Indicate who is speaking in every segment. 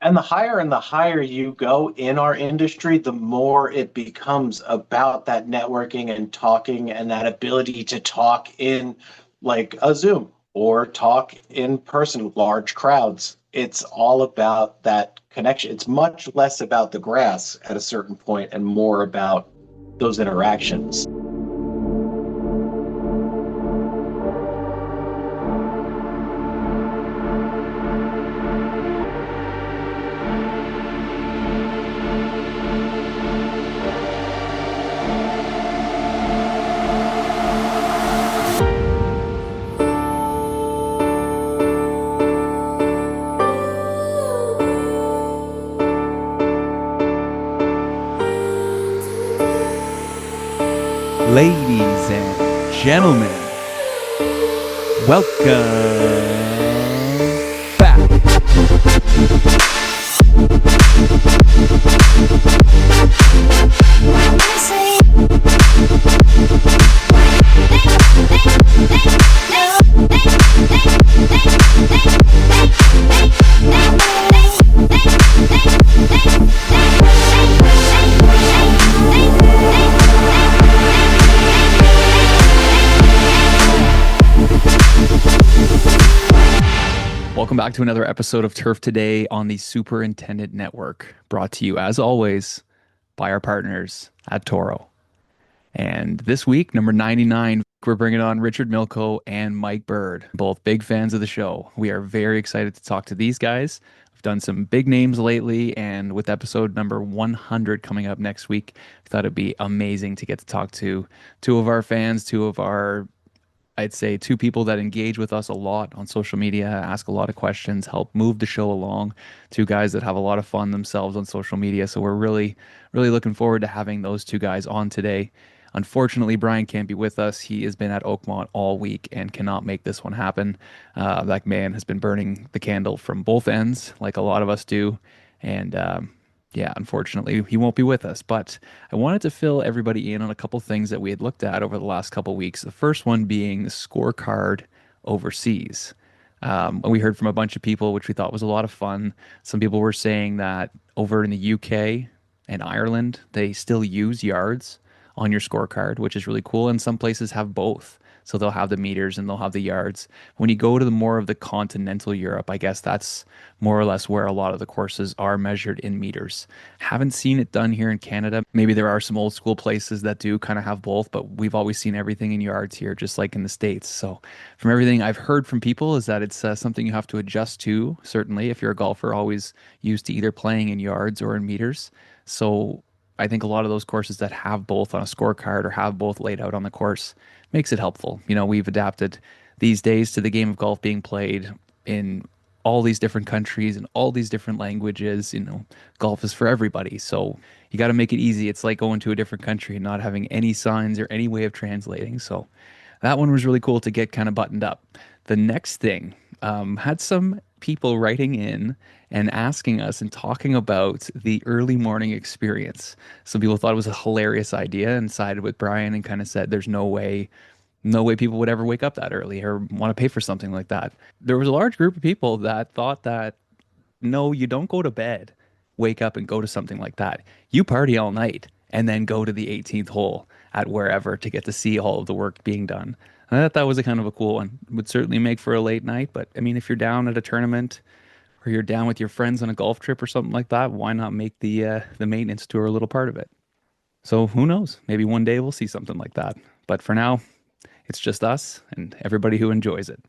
Speaker 1: And the higher you go in our industry, the more it becomes about that networking and talking and that ability to talk in like a Zoom or talk in person, large crowds. It's all about that connection. It's much less about the grass at a certain point and more about those interactions.
Speaker 2: Ladies and gentlemen, welcome back. Welcome back to another episode of Turf Today on the Superintendent Network, brought to you as always by our partners at Toro. And this week, number 99, we're bringing on Richard Milko and Mike Bird, both big fans of the show. We are very excited to talk to these guys. We've done some big names lately, and with episode number 100 coming up next week, I thought it'd be amazing to get to talk to two of our fans, I'd say two people that engage with us a lot on social media, ask a lot of questions, help move the show along. Two guys that have a lot of fun themselves on social media. So we're really, really looking forward to having those two guys on today. Unfortunately, Brian can't be with us. He has been at Oakmont all week and cannot make this one happen. That man has been burning the candle from both ends, like a lot of us do. And yeah, unfortunately, he won't be with us. But I wanted to fill everybody in on a couple things that we had looked at over the last couple weeks. The first one being the scorecard overseas. We heard from a bunch of people, which we thought was a lot of fun. Some people were saying that over in the UK and Ireland, they still use yards on your scorecard, which is really cool. And some places have both. So they'll have the meters and they'll have the yards. When you go to the more of the continental Europe, I guess that's more or less where a lot of the courses are measured in meters. Haven't seen it done here in Canada. Maybe there are some old school places that do kind of have both, but we've always seen everything in yards here, just like in the States. So from everything I've heard from people is that it's something you have to adjust to, certainly, if you're a golfer, always used to either playing in yards or in meters. So I think a lot of those courses that have both on a scorecard or have both laid out on the course makes it helpful. You know, we've adapted these days to the game of golf being played in all these different countries and all these different languages. You know, golf is for everybody. So you got to make it easy. It's like going to a different country and not having any signs or any way of translating. So that one was really cool to get kind of buttoned up. The next thing had some people writing in and asking us and talking about the early morning experience. Some people thought it was a hilarious idea and sided with Brian and kind of said there's no way people would ever wake up that early or want to pay for something like that. There was a large group of people that thought that no, you don't go to bed, wake up and go to something like that. You party all night and then go to the 18th hole at wherever to get to see all of the work being done. I thought that was a kind of a cool one. Would certainly make for a late night, but I mean, if you're down at a tournament or you're down with your friends on a golf trip or something like that, why not make the maintenance tour a little part of it? So who knows? Maybe one day we'll see something like that. But for now, it's just us and everybody who enjoys it.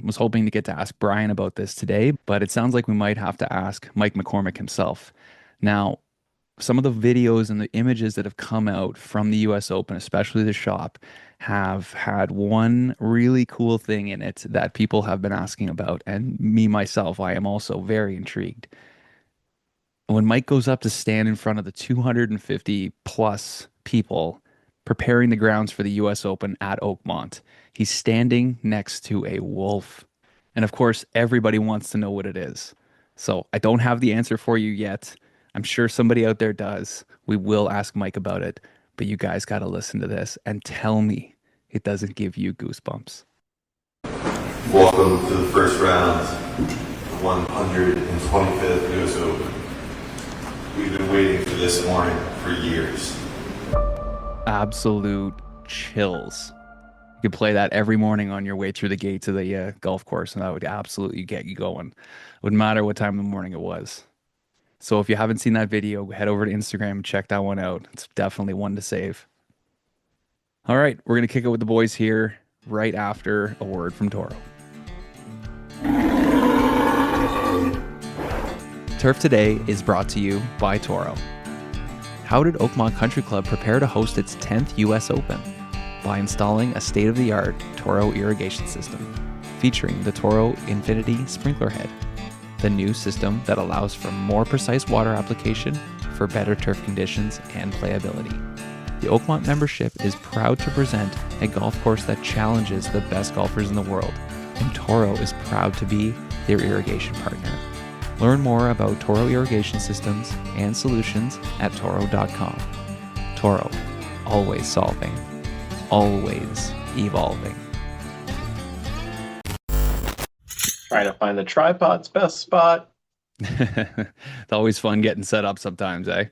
Speaker 2: I was hoping to get to ask Brian about this today, but it sounds like we might have to ask Mike McCormick himself. Now, some of the videos and the images that have come out from the US Open, especially the shop, have had one really cool thing in it that people have been asking about. And me, myself, I am also very intrigued. When Mike goes up to stand in front of the 250 plus people preparing the grounds for the US Open at Oakmont, he's standing next to a wolf. And of course, everybody wants to know what it is. So I don't have the answer for you yet. I'm sure somebody out there does. We will ask Mike about it, but you guys got to listen to this and tell me it doesn't give you goosebumps.
Speaker 3: Welcome to the first round, the 125th US Open. this morning for years.
Speaker 2: Absolute chills. You could play that every morning on your way through the gates of the golf course, and that would absolutely get you going. Wouldn't matter what time in the morning it was. So if you haven't seen that video, head over to Instagram and check that one out. It's definitely one to save. All right, we're going to kick it with the boys here right after a word from Toro. Turf Today is brought to you by Toro. How did Oakmont Country Club prepare to host its 10th U.S. Open? By installing a state-of-the-art Toro irrigation system featuring the Toro Infinity Sprinkler Head, the new system that allows for more precise water application for better turf conditions and playability. The Oakmont membership is proud to present a golf course that challenges the best golfers in the world, and Toro is proud to be their irrigation partner. Learn more about Toro irrigation systems and solutions at toro.com. Toro, always solving, always evolving.
Speaker 1: Trying to find the tripod's best spot.
Speaker 2: It's always fun getting set up sometimes, eh?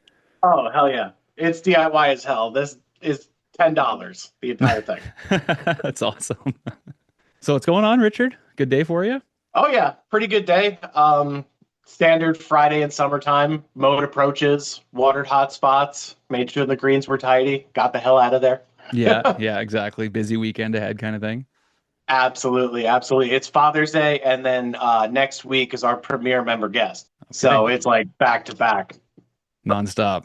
Speaker 1: Oh, hell yeah. It's DIY as hell. This is $10, the entire thing.
Speaker 2: That's awesome. So what's going on, Richard? Good day for you?
Speaker 1: Oh, yeah. Pretty good day. Standard Friday in summertime, mowed approaches, watered hot spots, made sure the greens were tidy, got the hell out of there.
Speaker 2: Yeah, exactly. Busy weekend ahead kind of thing.
Speaker 1: Absolutely. It's Father's Day, and then next week is our premier member guest. Okay. So it's like back to back.
Speaker 2: Nonstop.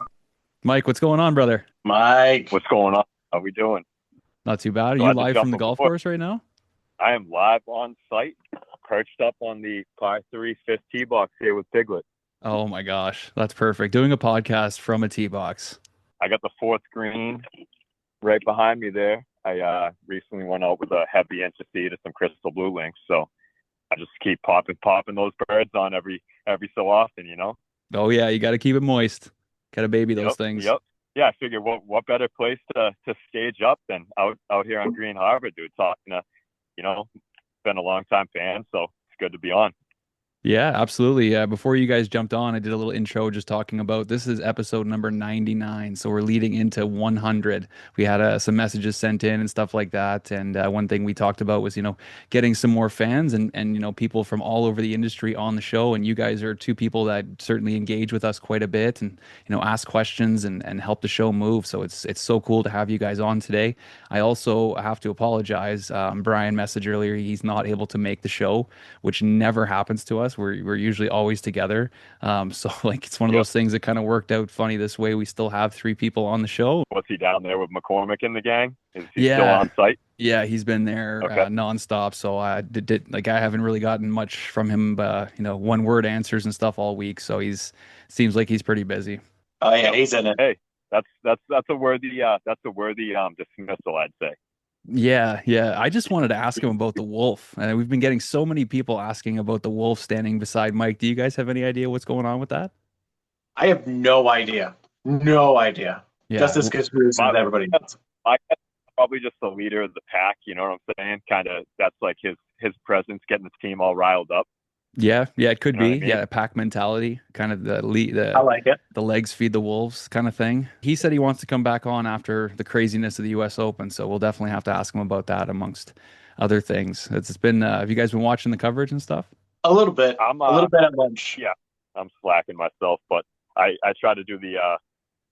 Speaker 2: Mike, what's going on, brother?
Speaker 1: Mike.
Speaker 4: What's going on? How we doing?
Speaker 2: Not too bad. Are you live from the golf course right now?
Speaker 4: I am live on site, perched up on the par 3 fifth tee box here with Piglet.
Speaker 2: Oh my gosh, that's perfect. Doing a podcast from a tee box.
Speaker 4: I got the fourth green right behind me there. I recently went out with a heavy inch of seed and some crystal blue links, so I just keep popping those birds on every so often, you know.
Speaker 2: Oh yeah, you got to keep it moist. Got to baby those things.
Speaker 4: Yep. Yeah, I figure what better place to stage up than out here on Green Harbor, dude. Talking to, been a long time fan, so it's good to be on.
Speaker 2: Yeah, absolutely. Before you guys jumped on, I did a little intro just talking about this is episode number 99. So we're leading into 100. We had some messages sent in and stuff like that. And one thing we talked about was, getting some more fans and people from all over the industry on the show. And you guys are two people that certainly engage with us quite a bit and, ask questions and help the show move. So it's so cool to have you guys on today. I also have to apologize. Brian messaged earlier. He's not able to make the show, which never happens to us. We're usually always together. So it's one of those things that kind of worked out funny this way. We still have three people on the show.
Speaker 4: What's he down there with McCormick in the gang? Is he still on site?
Speaker 2: Yeah, he's been there nonstop. So I haven't really gotten much from him, one word answers and stuff all week. So seems like he's pretty busy.
Speaker 1: Oh yeah, he's in it.
Speaker 4: Hey, that's a worthy dismissal, I'd say.
Speaker 2: Yeah. I just wanted to ask him about the wolf. And we've been getting so many people asking about the wolf standing beside Mike. Do you guys have any idea what's going on with that?
Speaker 1: I have no idea. Yeah. Just as confused as everybody else.
Speaker 4: I guess probably just the leader of the pack, you know what I'm saying? Kind of that's like his presence getting the team all riled up.
Speaker 2: Yeah, it could be.
Speaker 4: I mean?
Speaker 2: Yeah, pack mentality, kind of the
Speaker 1: I like it.
Speaker 2: The legs feed the wolves kind of thing. He said he wants to come back on after the craziness of the U.S. Open, so we'll definitely have to ask him about that amongst other things. It's been. Have you guys been watching the coverage and stuff?
Speaker 1: A little bit. A little bit at lunch.
Speaker 4: Yeah, I'm slacking myself, but I try to do the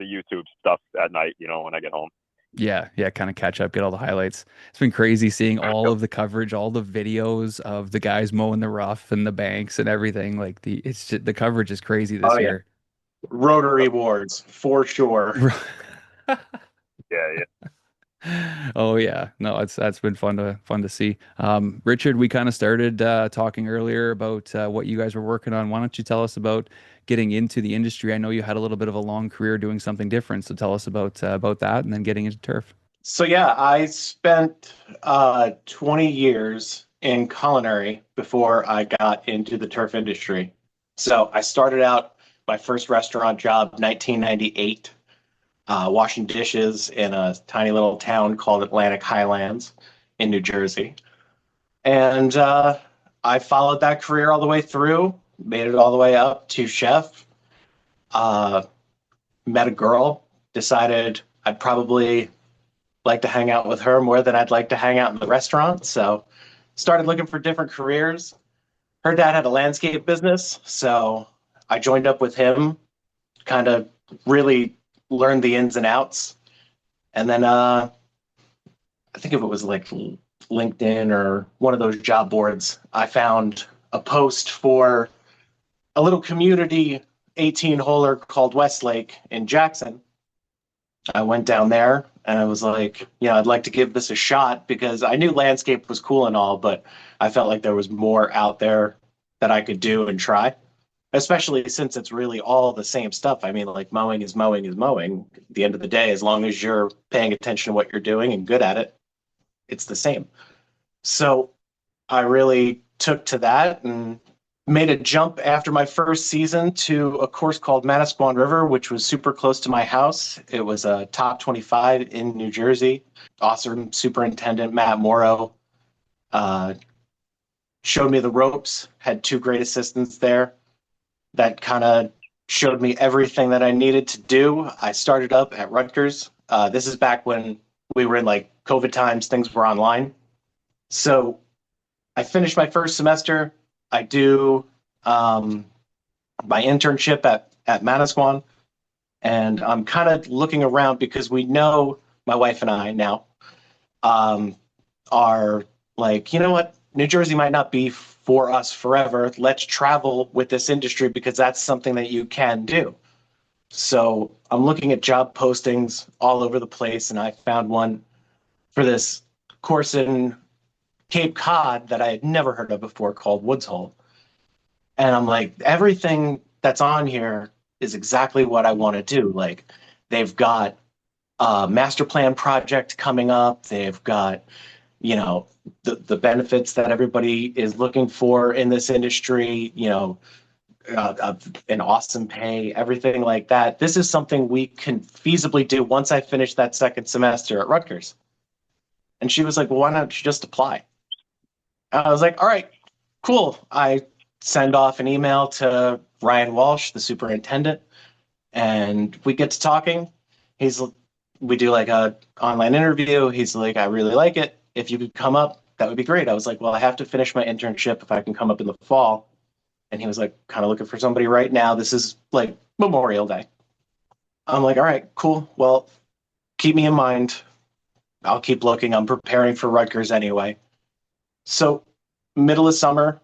Speaker 4: YouTube stuff at night, when I get home.
Speaker 2: Yeah, kind of catch up, get all the highlights. It's been crazy seeing all of the coverage, all the videos of the guys mowing the rough and the banks and everything. Like the coverage is crazy this year.
Speaker 1: Rotary Awards for sure.
Speaker 4: Yeah.
Speaker 2: Oh yeah, no, that's been fun to see. Richard, we kind of started talking earlier about what you guys were working on. Why don't you tell us about getting into the industry? I know you had a little bit of a long career doing something different, so tell us about that and then getting into turf.
Speaker 1: So yeah, I spent 20 years in culinary before I got into the turf industry. So I started out my first restaurant job 1998. Washing dishes in a tiny little town called Atlantic Highlands in New Jersey. And I followed that career all the way through, made it all the way up to chef. met a girl, decided I'd probably like to hang out with her more than I'd like to hang out in the restaurant. So started looking for different careers. Her dad had a landscape business, so I joined up with him, kind of really learned the ins and outs. And then I think if it was like LinkedIn or one of those job boards, I found a post for a little community 18-holer called Westlake in Jackson. I went down there and I was like, I'd like to give this a shot because I knew landscape was cool and all, but I felt like there was more out there that I could do and try, especially since it's really all the same stuff. I mean, like mowing is mowing is mowing. At the end of the day, as long as you're paying attention to what you're doing and good at it, it's the same. So I really took to that and made a jump after my first season to a course called Manasquan River, which was super close to my house. It was a top 25 in New Jersey. Awesome superintendent Matt Morrow showed me the ropes, had two great assistants there that kind of showed me everything that I needed to do. I started up at Rutgers. This is back when we were in like COVID times, things were online. So I finished my first semester. I do my internship at Manasquan, and I'm kind of looking around because we know, my wife and I now are like, you know what? New Jersey might not be for us forever. Let's travel with this industry because that's something that you can do. So I'm looking at job postings all over the place, and I found one for this course in Cape Cod that I had never heard of before called Woods Hole. And I'm like, everything that's on here is exactly what I want to do. Like, they've got a master plan project coming up. They've got, the benefits that everybody is looking for in this industry, an awesome pay, everything like that. This is something we can feasibly do once I finish that second semester at Rutgers. And she was like, well, why don't you just apply? I was like, all right, cool. I send off an email to Ryan Walsh, the superintendent, and we get to talking. We do like a online interview. He's like, I really like it. If you could come up, that would be great. I was like, well, I have to finish my internship if I can come up in the fall. And he was like, kind of looking for somebody right now. This is like Memorial Day. I'm like, all right, cool. Well, keep me in mind. I'll keep looking. I'm preparing for Rutgers anyway. So middle of summer,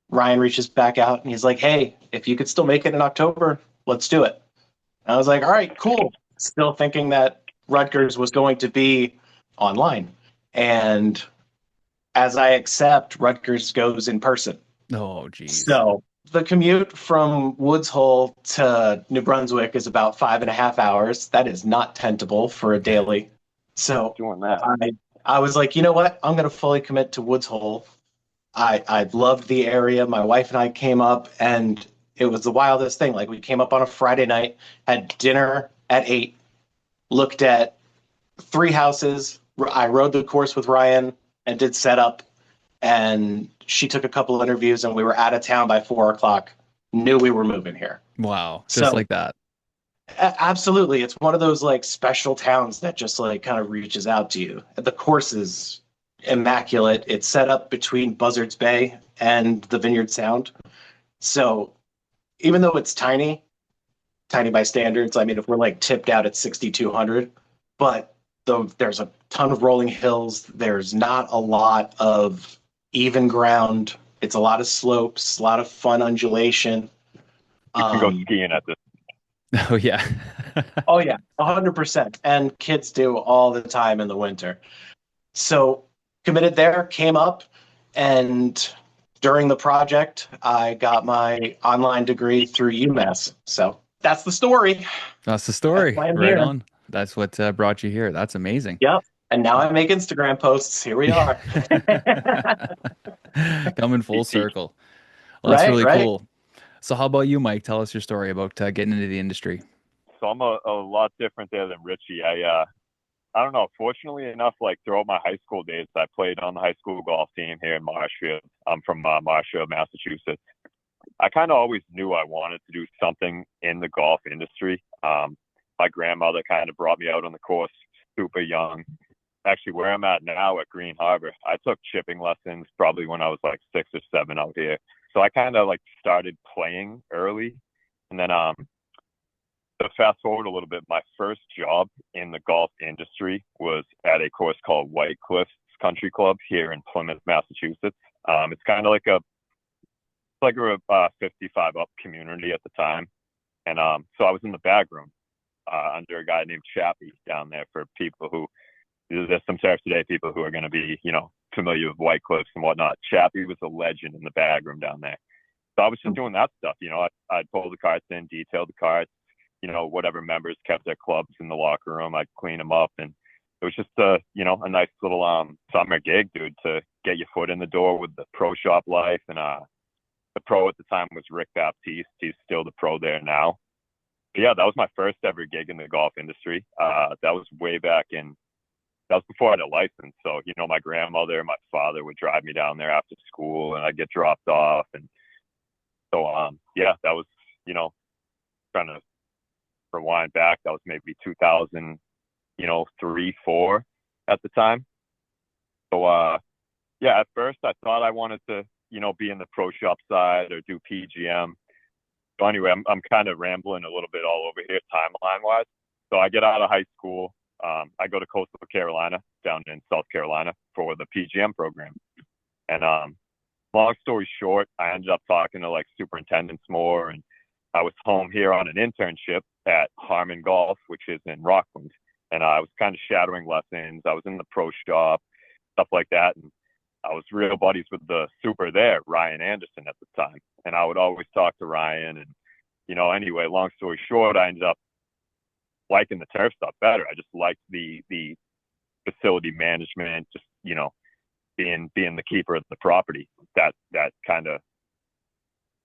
Speaker 1: Ryan reaches back out and he's like, hey, if you could still make it in October, let's do it. And I was like, all right, cool. Still thinking that Rutgers was going to be online. And as I accept, Rutgers goes in person.
Speaker 2: Oh, geez.
Speaker 1: So the commute from Woods Hole to New Brunswick is about 5.5 hours. That is not tentable for a daily. So
Speaker 4: Doing that.
Speaker 1: I was like, you know what? I'm going to fully commit to Woods Hole. I loved the area. My wife and I came up, and it was the wildest thing. Like, we came up on a Friday night, had dinner at 8, looked at 3 houses. I rode the course with Ryan and did setup, and she took a couple of interviews, and we were out of town by 4 o'clock. Knew we were moving here.
Speaker 2: Wow. Just like that.
Speaker 1: Absolutely. It's one of those like special towns that just like kind of reaches out to you. The course is immaculate. It's set up between Buzzards Bay and the Vineyard Sound. So even though it's tiny by standards, I mean, if we're like tipped out at 6,200, but there's a ton of rolling hills. There's not a lot of even ground. It's a lot of slopes, a lot of fun undulation.
Speaker 4: You can go skiing at this.
Speaker 2: Oh, yeah.
Speaker 1: Oh, yeah, 100%. And kids do all the time in the winter. So committed there, came up, and during the project, I got my online degree through UMass. So that's the story.
Speaker 2: That's the story.
Speaker 1: That's why I'm
Speaker 2: right
Speaker 1: here.
Speaker 2: on. That's what brought you here. That's amazing.
Speaker 1: Yep. And now I make Instagram posts. Here we are.
Speaker 2: Coming full circle. Well, that's really
Speaker 1: Right.
Speaker 2: cool. So how about you, Mike? Tell us your story about getting into the industry.
Speaker 4: So I'm a lot different there than Richie. I don't know. Fortunately enough, like throughout my high school days, I played on the high school golf team here in Marshfield. I'm from Marshfield, Massachusetts. I kind of always knew I wanted to do something in the golf industry. brought me out on the course super young. Actually, where I'm at now at Green Harbor, I took chipping lessons probably when I was like 6 or 7 out here. So I kind of like started playing early. And then to fast forward a little bit, my first job in the golf industry was at a course called White Cliffs Country Club here in Plymouth, Massachusetts. It's kind of like a 55 up community at the time. And so I was in the bag room under a guy named Chappie down there. For people who, there's some Turf Today people who are going to be, familiar with White Cliffs and whatnot. Chappie was a legend in the bag room down there. So I was just doing that stuff. I'd pull the carts in, detail the carts, whatever members kept their clubs in the locker room, I'd clean them up. And it was just a nice little summer gig, dude, to get your foot in the door with the pro shop life. And the pro at the time was Rick Baptiste. He's still the pro there now. But yeah, that was my first ever gig in the golf industry. That was way back that was before I had a license. So, my grandmother and my father would drive me down there after school and I'd get dropped off. And so, yeah, that was, trying to rewind back. That was maybe 2003, 4 at the time. So, yeah, at first I thought I wanted to, be in the pro shop side or do PGM. So anyway, I'm kind of rambling a little bit all over here timeline wise. So I get out of high school. I go to Coastal Carolina down in South Carolina for the PGM program. And long story short, I ended up talking to like superintendents more. And I was home here on an internship at Harmon Golf, which is in Rockland. And I was kind of shadowing lessons. I was in the pro shop, stuff like that. And I was real buddies with the super there, Ryan Anderson, at the time. And I would always talk to Ryan. And, anyway, long story short, I ended up liking the turf stuff better. I just liked the facility management, just, being the keeper of the property. That kind of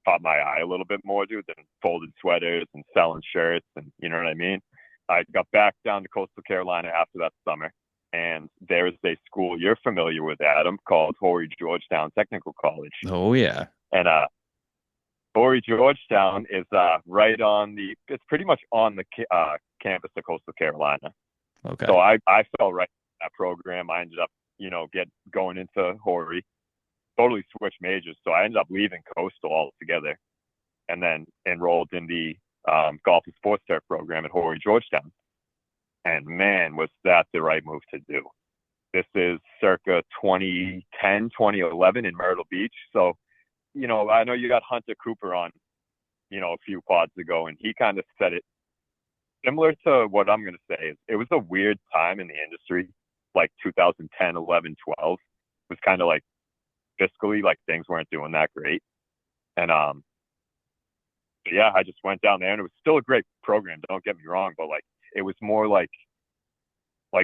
Speaker 4: caught my eye a little bit more, dude, than folded sweaters and selling shirts. And you know what I mean? I got back down to Coastal Carolina after that summer. And there is a school you're familiar with, Adam, called Horry Georgetown Technical College.
Speaker 2: Oh, yeah.
Speaker 4: And Horry Georgetown is right on it's pretty much on the campus of Coastal Carolina.
Speaker 2: Okay.
Speaker 4: So I fell right in that program. I ended up, going into Horry, totally switched majors. So I ended up leaving Coastal altogether and then enrolled in the golf and sports turf program at Horry Georgetown. And man, was that the right move to do. This is circa 2010, 2011 in Myrtle Beach. So, I know you got Hunter Cooper on, a few pods ago, and he kind of said it similar to what I'm going to say. It was a weird time in the industry, like 2010, 11, 12. It was kind of like fiscally, like things weren't doing that great. And, yeah, I just went down there and it was still a great program. Don't get me wrong, but like, it was more like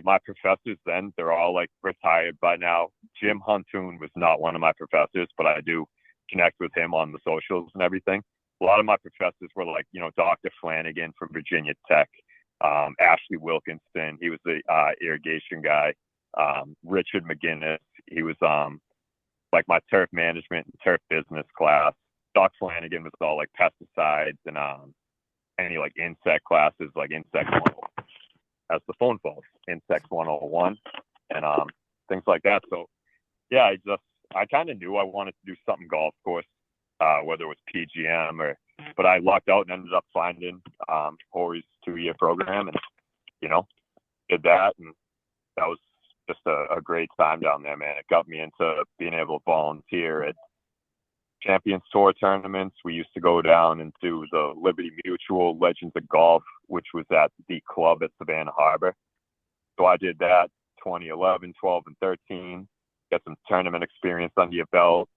Speaker 4: my professors then, they're all like retired by now. Jim Huntoon was not one of my professors, but I do connect with him on the socials and everything. A lot of my professors were like, Dr. Flanagan from Virginia Tech, Ashley Wilkinson, he was the irrigation guy, Richard McGinnis, he was like my turf management and turf business class. Doc Flanagan was all like pesticides and any like insect classes, like insect 101, as the phone falls, insects 101 and things like that. So yeah, I kind of knew I wanted to do something golf course, whether it was PGM but I lucked out and ended up finding Horry's 2-year program and did that, and that was just a great time down there, man. It got me into being able to volunteer at Champions Tour tournaments. We used to go down and do the Liberty Mutual Legends of Golf, which was at the club at Savannah Harbor. So I did that 2011, 12, and 13. Get some tournament experience under your belt.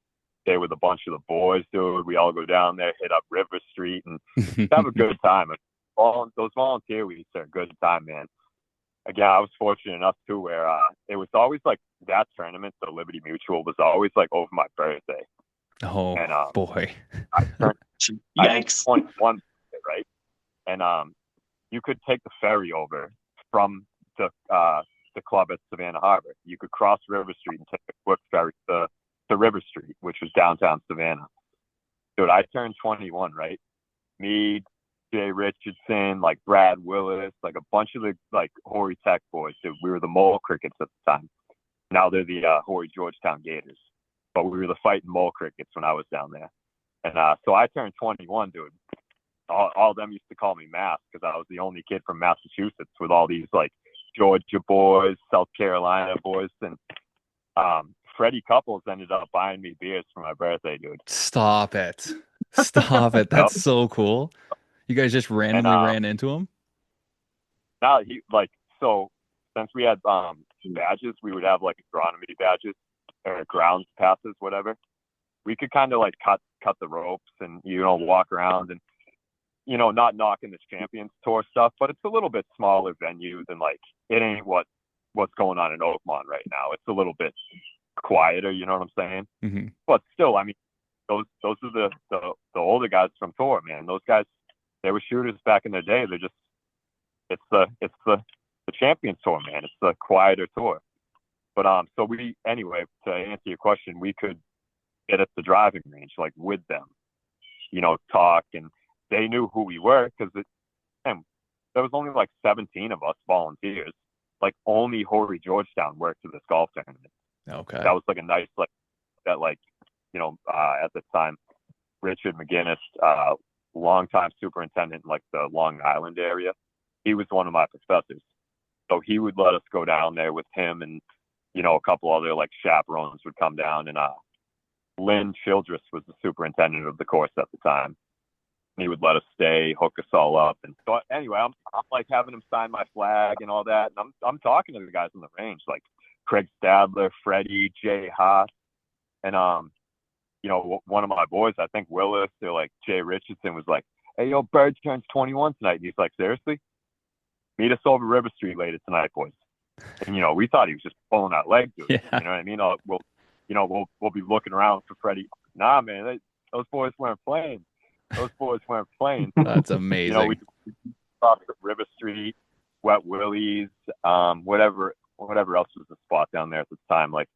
Speaker 4: Stay with a bunch of the boys, dude. We all go down there, hit up River Street, and have a good time. Those volunteer weeks are a good time, man. Again, I was fortunate enough too, where it was always like that tournament, the Liberty Mutual, was always like over my birthday.
Speaker 2: Oh, and, boy.
Speaker 1: Yikes.
Speaker 4: 21, right? And you could take the ferry over from the club at Savannah Harbor. You could cross River Street and take a quick ferry to River Street, which was downtown Savannah. Dude, I turned 21, right? Me, Jay Richardson, like Brad Willis, like a bunch of the like Horry Tech boys. We were the Mole Crickets at the time. Now they're the Horry Georgetown Gators. But we were the Fighting Mole Crickets when I was down there. And so I turned 21, dude. All of them used to call me Mass because I was the only kid from Massachusetts with all these like Georgia boys, South Carolina boys, and Freddie Couples ended up buying me beers for my birthday, dude.
Speaker 2: Stop it. Stop it. That's so cool. You guys just randomly ran into him?
Speaker 4: Now he like so since we had badges, we would have like agronomy badges or grounds passes, whatever. We could kind of like cut the ropes and walk around and not knocking the Champions Tour stuff, but it's a little bit smaller venue than like it ain't what's going on in Oakmont right now. It's a little bit quieter, you know what I'm saying?
Speaker 2: Mm-hmm.
Speaker 4: But still, I mean, those are the older guys from Tour, man. Those guys, they were shooters back in the day. They're just it's the Champions Tour, man. It's the quieter tour. But so we anyway, to answer your question, we could get at the driving range like with them, talk, and they knew who we were because there was only like 17 of us volunteers. Like only Horry Georgetown worked to this golf tournament.
Speaker 2: Okay.
Speaker 4: That was like a nice at the time, Richard McGinnis, longtime superintendent in like the Long Island area. He was one of my professors. So he would let us go down there with him and, a couple other like chaperones would come down, and Lynn Childress was the superintendent of the course at the time. He would let us stay, hook us all up. And so anyway, I'm like having him sign my flag and all that. And I'm talking to the guys on the range, like Craig Stadler, Freddie, Jay Haas. And, one of my boys, I think Willis or like Jay Richardson was like, "Hey, yo, Bird turns 21 tonight." And he's like, "Seriously? Meet us over River Street later tonight, boys." And, we thought he was just pulling out legs.
Speaker 2: Yeah.
Speaker 4: You know what I mean? We'll be looking around for Freddie. Nah, man, those boys weren't playing. Those boys weren't playing.
Speaker 2: That's amazing.
Speaker 4: We talked at River Street, Wet Willie's, whatever else was the spot down there at the time. Like,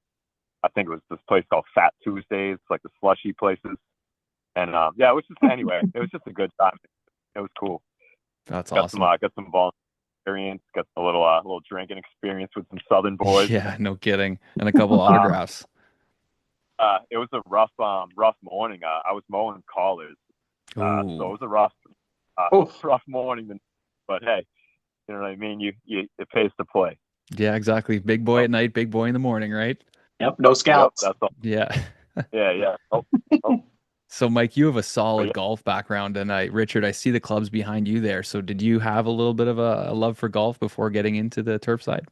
Speaker 4: I think it was this place called Fat Tuesdays, like the slushy places. And it was just it was just a good time. It was cool.
Speaker 2: That's awesome.
Speaker 4: Got some ball experience, got a little drinking experience with some Southern boys.
Speaker 2: Yeah, no kidding. And a couple autographs.
Speaker 4: It was a rough morning. I was mowing collars. So it was a rough morning, but hey, you know what I mean? It pays to play.
Speaker 2: Yeah, exactly. Big boy at night, big boy in the morning, right?
Speaker 1: Yep. No scouts.
Speaker 4: Yep, that's all.
Speaker 2: Yeah.
Speaker 4: Yeah. Oh.
Speaker 2: So Mike, you have a solid golf background, and Richard, I see the clubs behind you there. So did you have a little bit of a love for golf before getting into the turf side?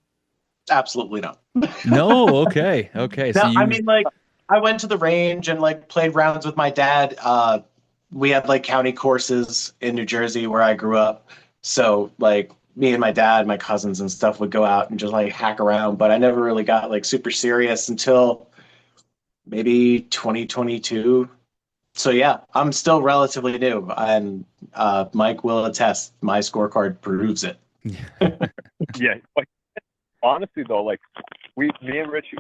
Speaker 1: Absolutely not.
Speaker 2: No. Okay. So
Speaker 1: I mean, like, I went to the range and like played rounds with my dad. We had like county courses in New Jersey where I grew up. So like me and my dad, my cousins and stuff would go out and just like hack around. But I never really got like super serious until maybe 2022. So yeah, I'm still relatively new, and Mike will attest. My scorecard proves it.
Speaker 4: Yeah. Honestly though, like me and Richie,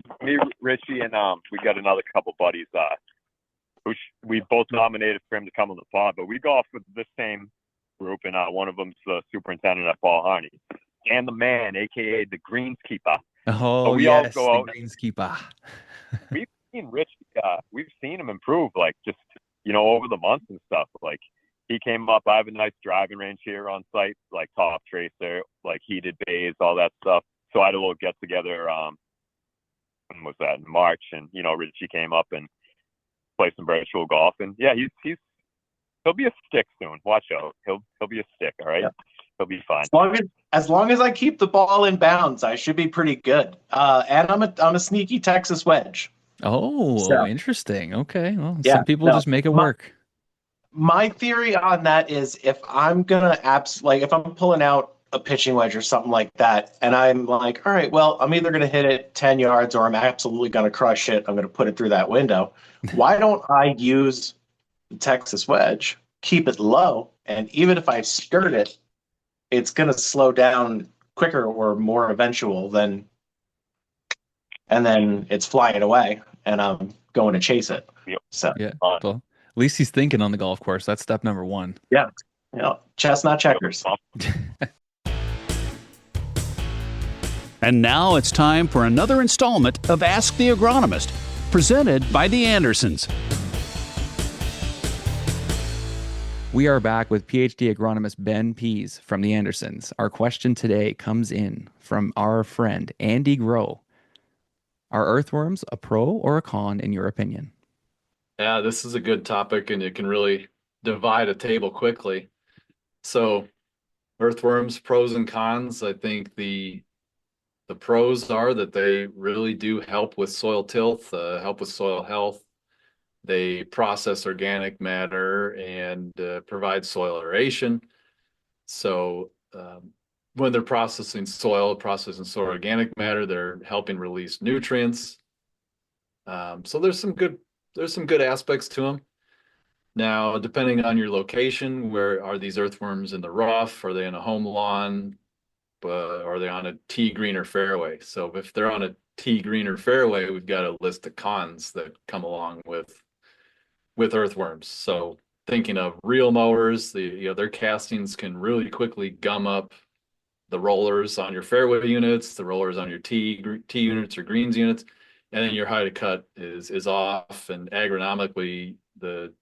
Speaker 4: and we got another couple buddies who we both nominated for him to come on the pod, but we golf with the same group, and one of them's the superintendent at Paul Harney, and the man, aka the greenskeeper.
Speaker 2: Oh,
Speaker 4: so we
Speaker 2: yes,
Speaker 4: all go out.
Speaker 2: Greenskeeper.
Speaker 4: We've seen Richie. We've seen him improve, like just over the months and stuff. Like he came up. I have a nice driving range here on site, like top tracer, like heated bays, all that stuff. So I had a little get together. When was that? In March, and Richie came up and play some virtual golf, and yeah, he'll be a stick soon. Watch out, he'll be a stick. All right, yeah. He'll be fine.
Speaker 1: As long as I keep the ball in bounds, I should be pretty good. And I'm a sneaky Texas wedge.
Speaker 2: Oh, so, interesting. Okay, well,
Speaker 1: yeah,
Speaker 2: some people just make it work.
Speaker 1: My theory on that is if I'm gonna if I'm pulling out a pitching wedge or something like that, and I'm like, all right, well, I'm either gonna hit it 10 yards or I'm absolutely gonna crush it. I'm gonna put it through that window. Why don't I use the Texas wedge, keep it low, and even if I skirt it, it's gonna slow down quicker or more eventual and then it's flying away, and I'm going to chase it.
Speaker 4: Yep.
Speaker 1: So
Speaker 2: yeah, well, at least he's thinking on the golf course. That's step number one.
Speaker 1: Yeah. Chestnut checkers.
Speaker 5: And now it's time for another installment of Ask the Agronomist, presented by the Andersons.
Speaker 2: We are back with PhD agronomist Ben Pease from the Andersons. Our question today comes in from our friend Andy Groh. Are earthworms a pro or a con in your opinion?
Speaker 6: Yeah, this is a good topic and it can really divide a table quickly. So earthworms, pros and cons. I think the pros are that they really do help with soil tilth, help with soil health. They process organic matter and provide soil aeration. So when they're processing soil organic matter, they're helping release nutrients. So there's some good aspects to them. Now, depending on your location, where are these earthworms in the rough? Are they in a home lawn? Are they on a tee green or fairway? So if they're on a tee green or fairway, we've got a list of cons that come along with earthworms. So thinking of reel mowers, their castings can really quickly gum up the rollers on your fairway units, the rollers on your tee units or greens units, and then your height of cut is off, and agronomically the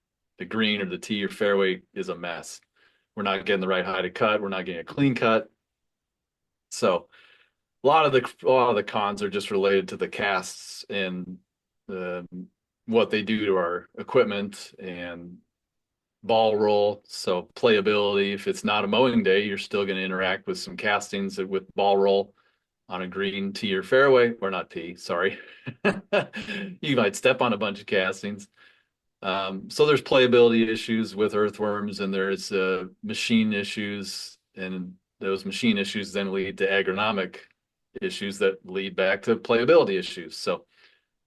Speaker 6: green or the tee or fairway is a mess. We're not getting the right height of cut. We're not getting a clean cut. So a lot of the cons are just related to the casts and what they do to our equipment and ball roll. So playability. If it's not a mowing day, you're still going to interact with some castings with ball roll on a green tee or fairway, or not tee. Sorry, you might step on a bunch of castings. So there's playability issues with earthworms, and there's machine issues, and those machine issues then lead to agronomic issues that lead back to playability issues. So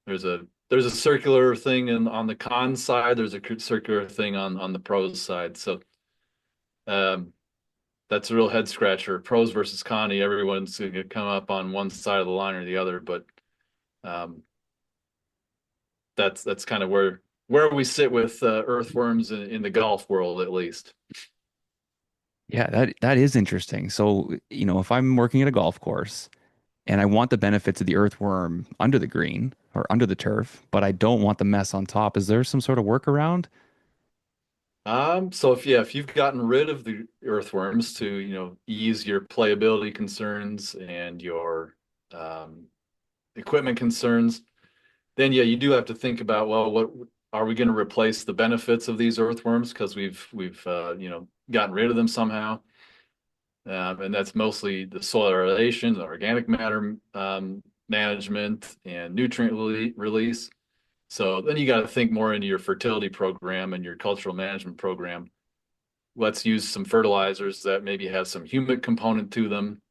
Speaker 6: there's a circular thing on the con side. There's a circular thing on the pros side. So that's a real head scratcher. Pros versus Connie. Everyone's going to come up on one side of the line or the other, but that's kind of where we sit with earthworms in the golf world, at least.
Speaker 2: Yeah, that is interesting. So, if I'm working at a golf course and I want the benefits of the earthworm under the green or under the turf, but I don't want the mess on top, is there some sort of workaround?
Speaker 6: So if you've gotten rid of the earthworms to, ease your playability concerns and your equipment concerns, then yeah, you do have to think about, well, what are we going to replace the benefits of these earthworms? Because we've gotten rid of them somehow. And that's mostly the soil aeration, the organic matter management, and nutrient release. So then you got to think more into your fertility program and your cultural management program. Let's use some fertilizers that maybe have some humic component to them.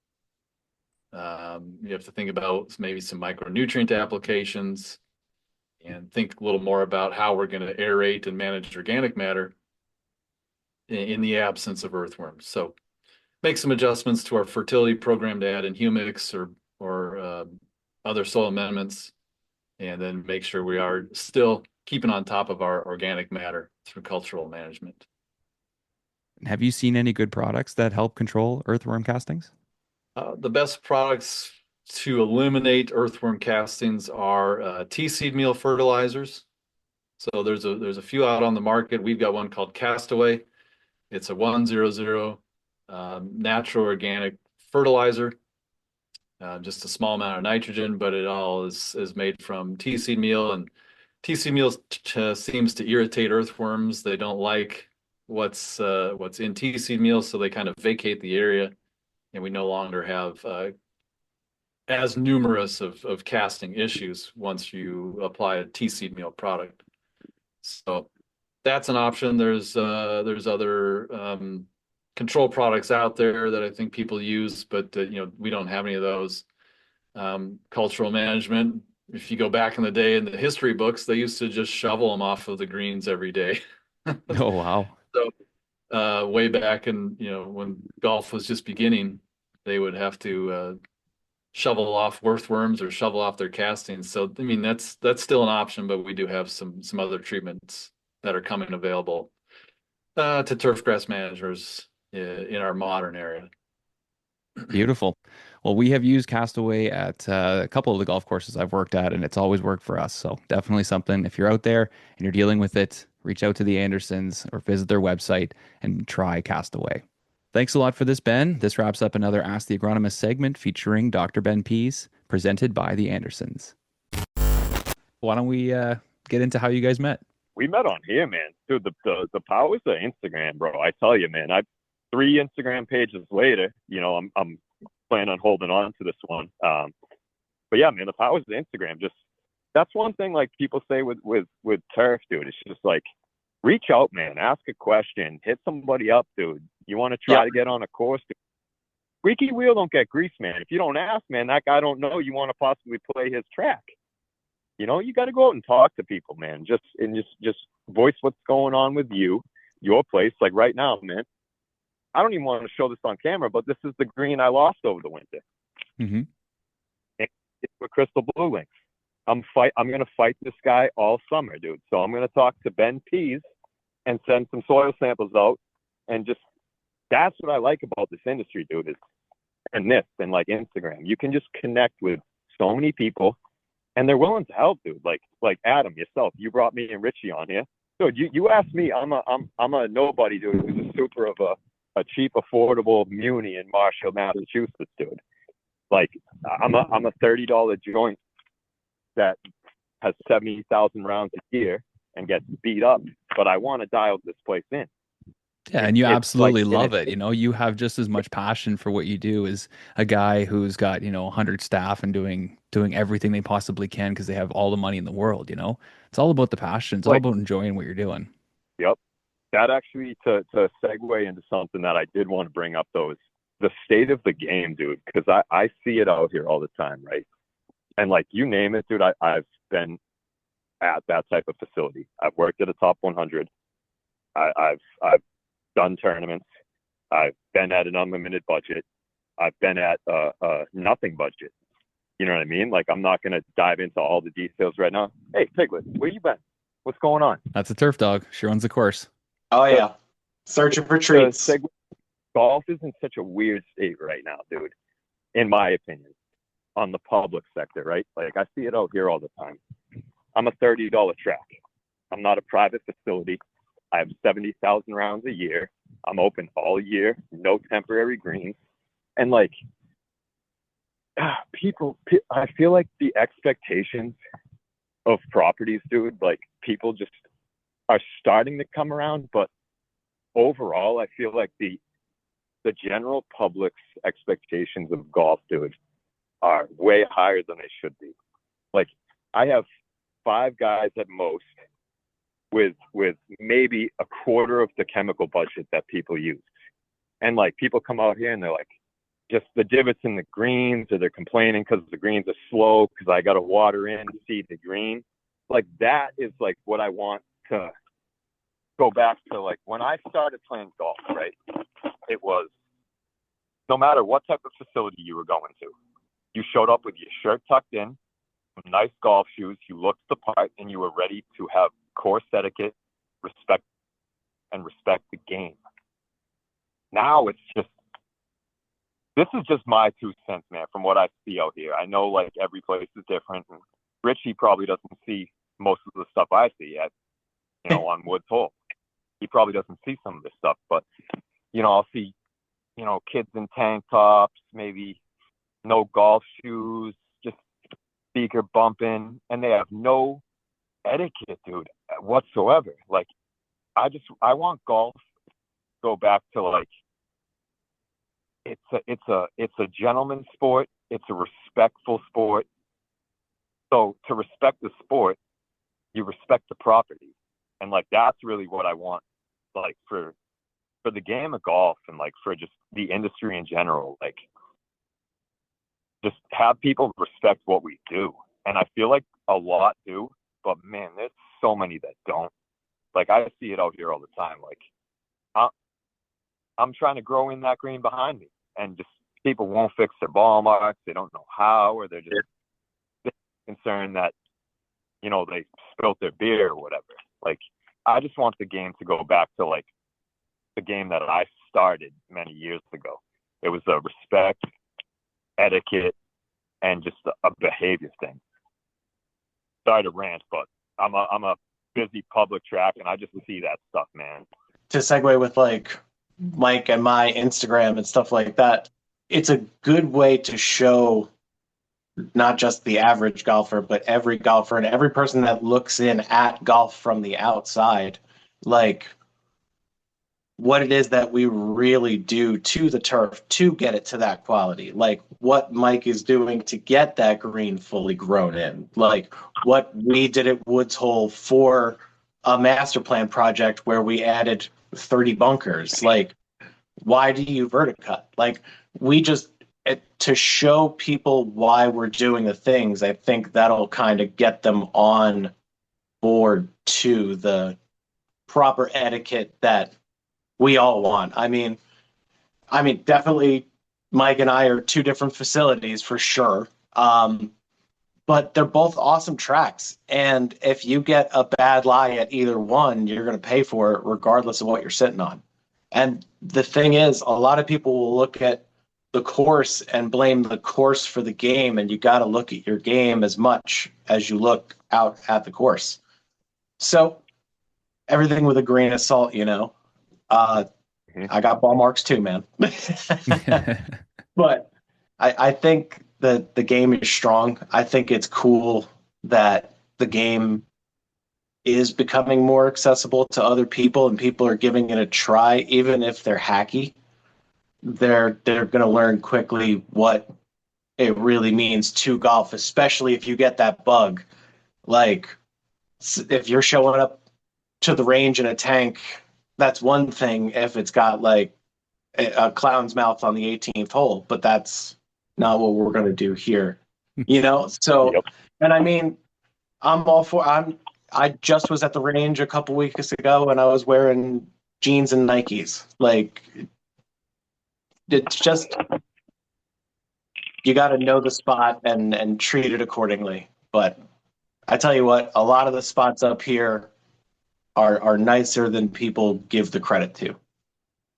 Speaker 6: You have to think about maybe some micronutrient applications and think a little more about how we're going to aerate and manage organic matter in the absence of earthworms. So make some adjustments to our fertility program to add in humics or other soil amendments, and then make sure we are still keeping on top of our organic matter through cultural management.
Speaker 2: Have you seen any good products that help control earthworm castings?
Speaker 6: The best products to eliminate earthworm castings are tea seed meal fertilizers. So there's a few out on the market. We've got one called Castaway. It's a 100 natural organic fertilizer. Just a small amount of nitrogen, but it all is made from tea seed meal, and tea seed meal seems to irritate earthworms. They don't like what's in tea seed meal, so they kind of vacate the area, and we no longer have as numerous of casting issues once you apply a tea seed meal product. So that's an option. There's other control products out there that I think people use, but we don't have any of those. Cultural management. If you go back in the day in the history books, they used to just shovel them off of the greens every day.
Speaker 2: Oh, wow.
Speaker 6: So way back in when golf was just beginning, they would have to shovel off earthworms or shovel off their castings. So I mean that's still an option, but we do have some other treatments that are coming available To turf grass managers in our modern area.
Speaker 2: Beautiful. Well, we have used Castaway at a couple of the golf courses I've worked at, and it's always worked for us. So definitely something. If you're out there and you're dealing with it, reach out to the Andersons or visit their website and try Castaway. Thanks a lot for this, Ben. This wraps up another Ask the Agronomist segment featuring Dr. Ben Pease, presented by the Andersons. Why don't we get into how you guys met?
Speaker 4: We met on here, man. Dude, the powers of Instagram, bro. I tell you, man. I 3 Instagram pages later, I'm planning on holding on to this one. But yeah, man, the powers of Instagram. Just that's one thing. Like people say with turf, dude. It's just like reach out, man. Ask a question. Hit somebody up, dude. You want to try to get on a course? Dude. Squeaky wheel don't get grease, man. If you don't ask, man, that guy don't know you want to possibly play his track. You got to go out and talk to people, man. Just voice what's going on with you, your place. Like right now, man. I don't even want to show this on camera, but this is the green I lost over the winter.
Speaker 2: Mm-hmm.
Speaker 4: It's with Crystal Blue Links. I'm gonna fight this guy all summer, dude. So I'm gonna talk to Ben Pease and send some soil samples out, and just that's what I like about this industry, dude. And like Instagram, you can just connect with so many people. And they're willing to help, dude. Like Adam, yourself, you brought me and Richie on here. Dude, you asked me, I'm a nobody, dude, who's a super of a cheap, affordable muni in Marshall, Massachusetts, dude. Like I'm a $30 joint that has 70,000 rounds a year and gets beat up, but I want to dial this place in.
Speaker 2: Yeah, and you absolutely
Speaker 4: like,
Speaker 2: love it. You have just as much passion for what you do as a guy who's got, 100 staff and doing everything they possibly can because they have all the money in the world. It's all about the passion. It's all about enjoying what you're doing.
Speaker 4: Yep. That actually, to segue into something that I did want to bring up, though, is the state of the game, dude, because I see it out here all the time, right? And like you name it, dude, I've been at that type of facility. I've worked at a top 100. I've done tournaments. I've been at an unlimited budget. I've been at a nothing budget. You know what I mean? Like, I'm not going to dive into all the details right now. Hey, Piglet, where you been? What's going on?
Speaker 2: That's a turf dog. She runs the course.
Speaker 1: Oh, yeah. Searching for treats.
Speaker 4: Golf is in such a weird state right now, dude, in my opinion, on the public sector, right? Like, I see it out here all the time. I'm a $30 track. I'm not a private facility. I have 70,000 rounds a year. I'm open all year, no temporary greens. And like people, I feel like the expectations of properties, dude, like people just are starting to come around. But overall, I feel like the general public's expectations of golf, dude, are way higher than they should be. Like I have 5 guys at most with maybe a quarter of the chemical budget that people use. And like people come out here and they're like, just the divots in the greens, or they're complaining because the greens are slow because I got to water in to seed the green. Like that is like what I want to go back to. Like when I started playing golf, right? It was no matter what type of facility you were going to, you showed up with your shirt tucked in, some nice golf shoes, you looked the part, and you were ready to have course etiquette, respect the game. Now it's just, this is just my 2 cents, man, from what I see out here. I know like every place is different. And Richie probably doesn't see most of the stuff I see on Woods Hole. He probably doesn't see some of this stuff, but I'll see, kids in tank tops, maybe no golf shoes, just speaker bumping, and they have no etiquette, dude, whatsoever. Like I want golf to go back to like it's a gentleman's sport, it's a respectful sport. So to respect the sport, you respect the property. And like that's really what I want, like for the game of golf, and like for just the industry in general. Like just have people respect what we do. And I feel like a lot do, but man, there's so many that don't. Like I see it out here all the time. Like I'm trying to grow in that green behind me, and just people won't fix their ball marks. They don't know how, or they're just concerned that, they spilt their beer or whatever. Like I just want the game to go back to like the game that I started many years ago. It was a respect, etiquette, and just a behavior thing. Sorry to rant, but I'm a busy public track, and I just see that stuff, man.
Speaker 1: To segue with like Mike and my Instagram and stuff like that, it's a good way to show not just the average golfer, but every golfer and every person that looks in at golf from the outside, like what it is that we really do to the turf to get it to that quality. Like what Mike is doing to get that green fully grown in. Like what we did at Woods Hole for a master plan project where we added 30 bunkers. Like, why do you verticut? Like, we just, to show people why we're doing the things, I think that'll kind of get them on board to the proper etiquette that we all want. I mean, definitely Mike and I are two different facilities for sure. But they're both awesome tracks. And if you get a bad lie at either one, you're going to pay for it regardless of what you're sitting on. And the thing is, a lot of people will look at the course and blame the course for the game. And you got to look at your game as much as you look out at the course. So everything with a grain of salt, you know. I got ball marks too, man. But I think that the game is strong. I think it's cool that the game is becoming more accessible to other people and people are giving it a try, even if they're hacky. They're going to learn quickly what it really means to golf, especially if you get that bug. Like, if you're showing up to the range in a tank, that's one thing if it's got like a clown's mouth on the 18th hole, but that's not what we're going to do here, you know? So, yep. And I mean, I'm all for, I just was at the range a couple weeks ago and I was wearing jeans and Nikes. Like, it's just, you got to know the spot and treat it accordingly. But I tell you what, a lot of the spots up here are nicer than people give the credit to.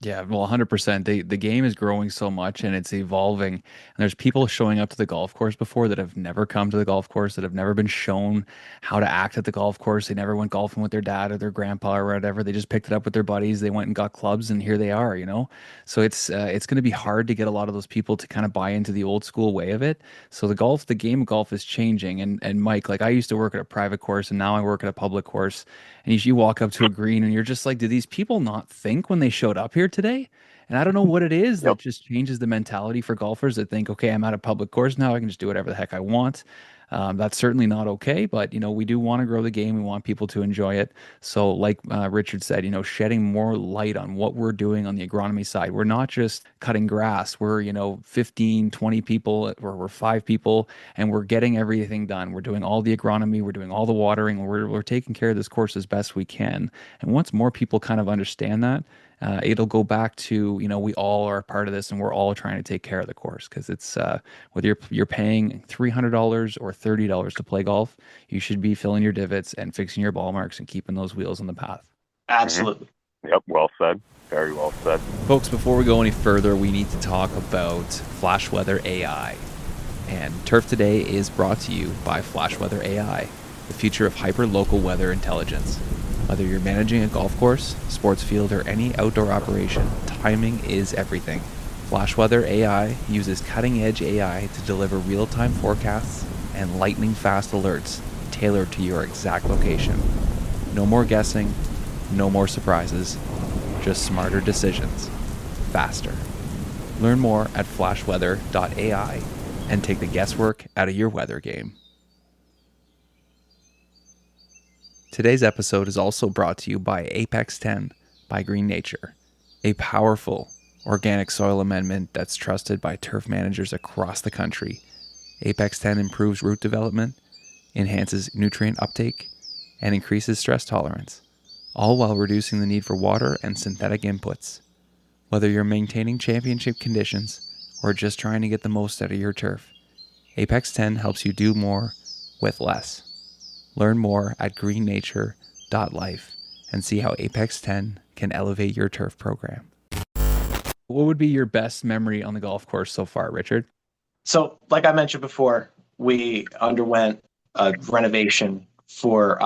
Speaker 2: Yeah, well, 100%. The game is growing so much and it's evolving. And there's people showing up to the golf course before that have never come to the golf course, that have never been shown how to act at the golf course. They never went golfing with their dad or their grandpa or whatever. They just picked it up with their buddies. They went and got clubs and here they are, you know? So it's going to be hard to get a lot of those people to kind of buy into the old school way of it. So the game of golf is changing. And Mike, like I used to work at a private course and now I work at a public course. And you walk up to a green and you're just like, do these people not think when they showed up here today? And I don't know what it is that just changes the mentality for golfers that think, okay, I'm at a public course now. I can just do whatever the heck I want. That's certainly not okay. But, you know, we do want to grow the game. We want people to enjoy it. So like Richard said, you know, shedding more light on what we're doing on the agronomy side. We're not just cutting grass. We're, you know, 15, 20 people, or we're 5 people, and we're getting everything done. We're doing all the agronomy. We're doing all the watering. We're taking care of this course as best we can. And once more people kind of understand that, it'll go back to, you know, we all are a part of this and we're all trying to take care of the course, because it's whether you're paying $300 or $30 to play golf, you should be filling your divots and fixing your ball marks and keeping those wheels on the path.
Speaker 1: Absolutely.
Speaker 4: Yep, well said. Very well said.
Speaker 2: Folks, before we go any further, we need to talk about Flash Weather AI. And Turf Today is brought to you by Flash Weather AI, the future of hyper-local weather intelligence. Whether you're managing a golf course, sports field, or any outdoor operation, timing is everything. Flash Weather AI uses cutting-edge AI to deliver real-time forecasts and lightning-fast alerts tailored to your exact location. No more guessing, no more surprises, just smarter decisions, faster. Learn more at flashweather.ai and take the guesswork out of your weather game. Today's episode is also brought to you by Apex 10 by Green Nature, a powerful organic soil amendment that's trusted by turf managers across the country. Apex 10 improves root development, enhances nutrient uptake, and increases stress tolerance, all while reducing the need for water and synthetic inputs. Whether you're maintaining championship conditions or just trying to get the most out of your turf, Apex 10 helps you do more with less. Learn more at greennature.life and see how Apex 10 can elevate your turf program. What would be your best memory on the golf course so far, Richard?
Speaker 1: So, like I mentioned before, we underwent a renovation for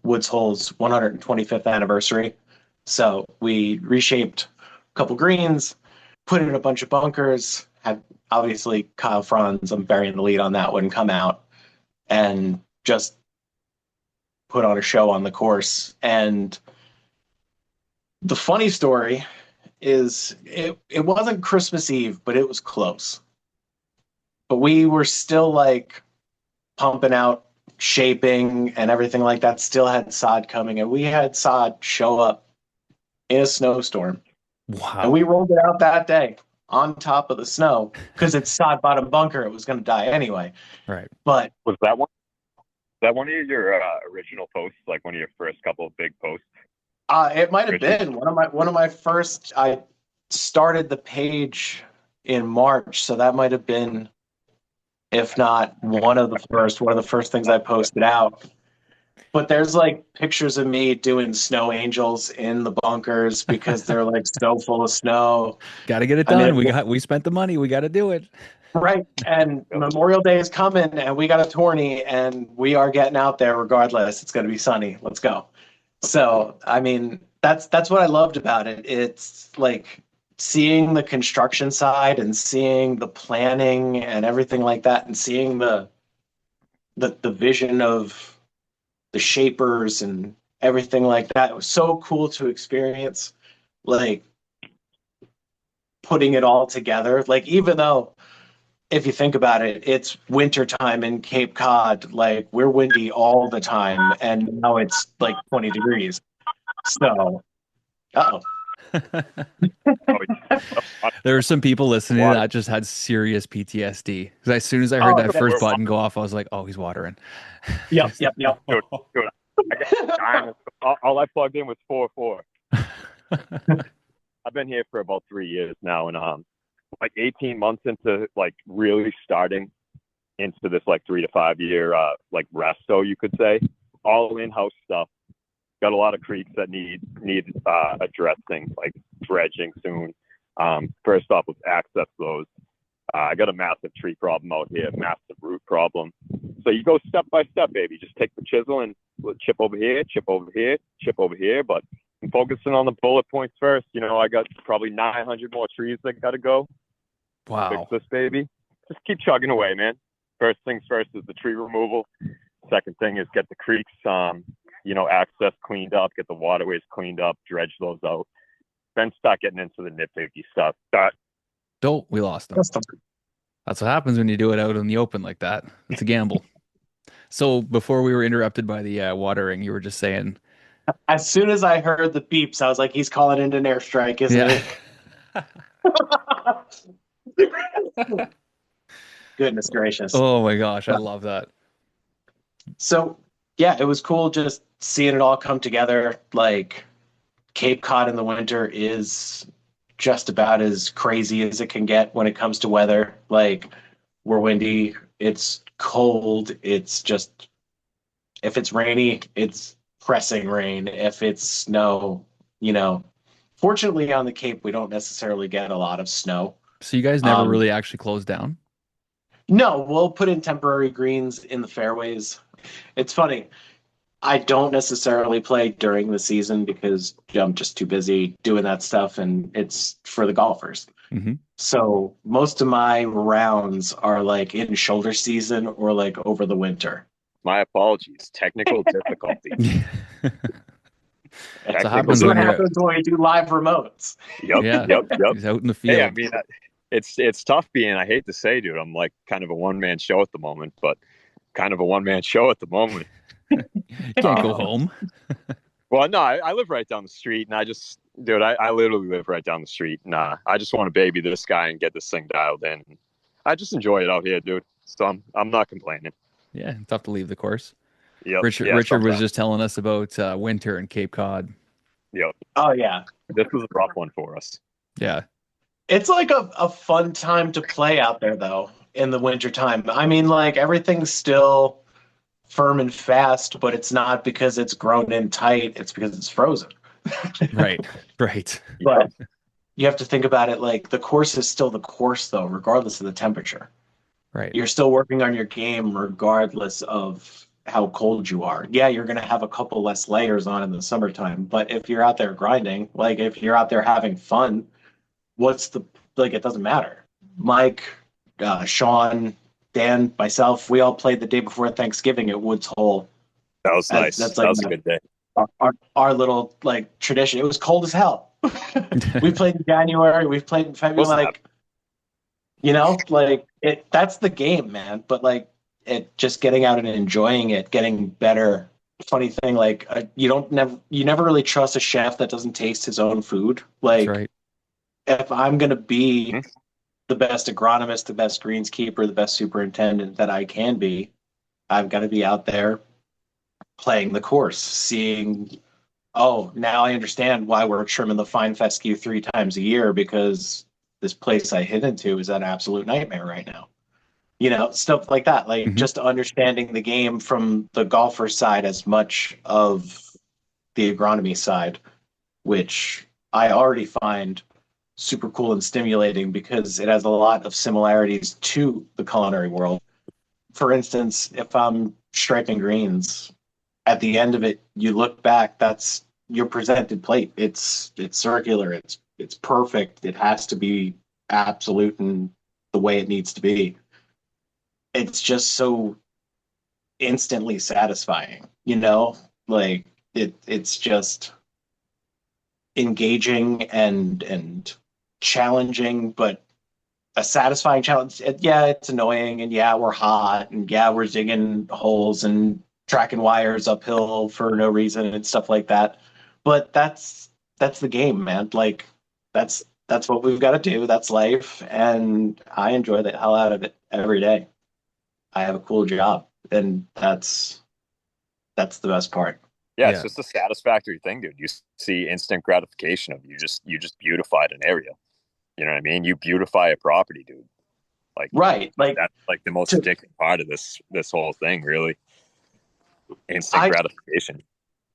Speaker 1: Woods Hole's 125th anniversary. So we reshaped a couple greens, put in a bunch of bunkers, had obviously Kyle Franz, I'm burying the lead on that one, come out and just put on a show on the course. And the funny story is it wasn't Christmas Eve, but it was close. But we were still like pumping out shaping and everything like that, still had sod coming, and we had sod show up in a snowstorm.
Speaker 2: Wow.
Speaker 1: And we rolled it out that day on top of the snow because it's sod bottom bunker. It was going to die anyway.
Speaker 2: Right.
Speaker 1: But
Speaker 4: Was that one? That one of your original posts, like one of your first couple of big posts?
Speaker 1: it might have been one of my first. I started the page in March, so that might have been, if not one of the first things I posted out. But there's like pictures of me doing snow angels in the bunkers because they're like so full of snow.
Speaker 2: Got to get it
Speaker 1: I
Speaker 2: done.
Speaker 1: mean,
Speaker 2: We spent the money. We got to do it.
Speaker 1: right. And Memorial Day is coming and we got a tourney and we are getting out there regardless. It's going to be sunny. Let's go. So, I mean, that's what I loved about it. It's like seeing the construction side and seeing the planning and everything like that, and seeing the vision of the shapers and everything like that. It was so cool to experience, like putting it all together. Like, even though if you think about it, it's winter time in Cape Cod, like we're windy all the time, and now it's like 20 degrees. So, uh-oh.
Speaker 2: There were some people listening that just had serious PTSD. Because as soon as I heard that first button go off, I was like, "Oh, he's watering."
Speaker 1: Yep.
Speaker 4: Dude, all I plugged in was 4-4. I've been here for about 3 years now, and like 18 months into like really starting into this like 3 to 5 year like resto, you could say, all in-house stuff. Got a lot of creeks that need addressing, like dredging soon. First off, let's access those. I got a massive tree problem out here, massive root problem. So you go step by step, baby. Just take the chisel and chip over here, chip over here, chip over here. But I'm focusing on the bullet points first. You know, I got probably 900 more trees that got to go.
Speaker 2: Wow.
Speaker 4: Fix this, baby. Just keep chugging away, man. First things first is the tree removal. Second thing is get the creeks, access cleaned up, get the waterways cleaned up, dredge those out. Then start getting into the nitpicky stuff.
Speaker 2: We lost them. That's what happens when you do it out in the open like that. It's a gamble. So before we were interrupted by the watering, you were just saying.
Speaker 1: As soon as I heard the beeps, I was like, he's calling in an airstrike, isn't it? Goodness gracious.
Speaker 2: Oh my gosh, I love that.
Speaker 1: So, yeah, it was cool just seeing it all come together. Like, Cape Cod in the winter is just about as crazy as it can get when it comes to weather. Like, we're windy, it's cold, it's just, if it's rainy, it's pressing rain. If it's snow, fortunately on the Cape, we don't necessarily get a lot of snow.
Speaker 2: So you guys never really actually closed down?
Speaker 1: No, we'll put in temporary greens in the fairways. It's funny. I don't necessarily play during the season because I'm just too busy doing that stuff, and it's for the golfers.
Speaker 2: Mm-hmm.
Speaker 1: So most of my rounds are like in shoulder season or like over the winter.
Speaker 4: My apologies. Technical difficulty.
Speaker 2: That's what happens
Speaker 1: when we do live remotes.
Speaker 4: Yep.
Speaker 2: He's out in the field.
Speaker 4: Hey, I mean, it's tough being, I hate to say, dude, I'm like kind of a one-man show at the moment, but kind of a one-man show at the moment.
Speaker 2: You can't go home.
Speaker 4: Well, no, I live right down the street, and I literally live right down the street. And I just want to baby this guy and get this thing dialed in. I just enjoy it out here, dude. So I'm not complaining.
Speaker 2: Yeah, tough to leave the course.
Speaker 4: Yep.
Speaker 2: Richard was just telling us about winter in Cape Cod.
Speaker 4: Yep.
Speaker 1: Oh, yeah.
Speaker 4: This was a rough one for us.
Speaker 2: Yeah.
Speaker 1: It's like a fun time to play out there, though, in the winter time. I mean, like, everything's still firm and fast, but it's not because it's grown in tight. It's because it's frozen.
Speaker 2: Right. Right.
Speaker 1: But you have to think about it like the course is still the course, though, regardless of the temperature.
Speaker 2: Right.
Speaker 1: You're still working on your game regardless of how cold you are. Yeah, you're going to have a couple less layers on in the summertime, but if you're out there grinding, like if you're out there having fun, what's the like? It doesn't matter. Mike, Sean, Dan, myself, we all played the day before Thanksgiving at Woods Hole.
Speaker 4: That was nice.
Speaker 1: That's
Speaker 4: That
Speaker 1: like
Speaker 4: was a good day.
Speaker 1: our little like tradition. It was cold as hell. We played in January. We've played in February.
Speaker 4: Wasn't
Speaker 1: Like like it. That's the game, man. But like it, just getting out and enjoying it, getting better. Funny thing, like you never really trust a chef that doesn't taste his own food.
Speaker 2: That's
Speaker 1: Like
Speaker 2: right.
Speaker 1: if I'm gonna be
Speaker 4: Mhm.
Speaker 1: the best agronomist, the best greenskeeper, the best superintendent that I can be, I've got to be out there playing the course, seeing, oh, now I understand why we're trimming the fine fescue 3 times a year because this place I hit into is an absolute nightmare right now. Stuff like that. Like
Speaker 2: Mhm.
Speaker 1: just understanding the game from the golfer side as much of the agronomy side, which I already find super cool and stimulating because it has a lot of similarities to the culinary world. For instance, if I'm striping greens, at the end of it, you look back, that's your presented plate. It's circular, it's perfect. It has to be absolute and the way it needs to be. It's just so instantly satisfying, Like it's just engaging and challenging, but a satisfying challenge. Yeah, it's annoying, and yeah, we're hot, and yeah, we're digging holes and tracking wires uphill for no reason and stuff like that. But that's the game, man. Like that's what we've got to do. That's life, and I enjoy the hell out of it every day. I have a cool job, and that's the best part.
Speaker 4: Yeah, it's
Speaker 2: Yeah.
Speaker 4: just a satisfactory thing, dude. You see instant gratification of you just beautified an area. You know what I mean? You beautify a property, dude. Like
Speaker 1: Right. Like
Speaker 4: that's like the most
Speaker 1: to,
Speaker 4: addicting part of this whole thing, really. Instant
Speaker 1: I
Speaker 4: gratification.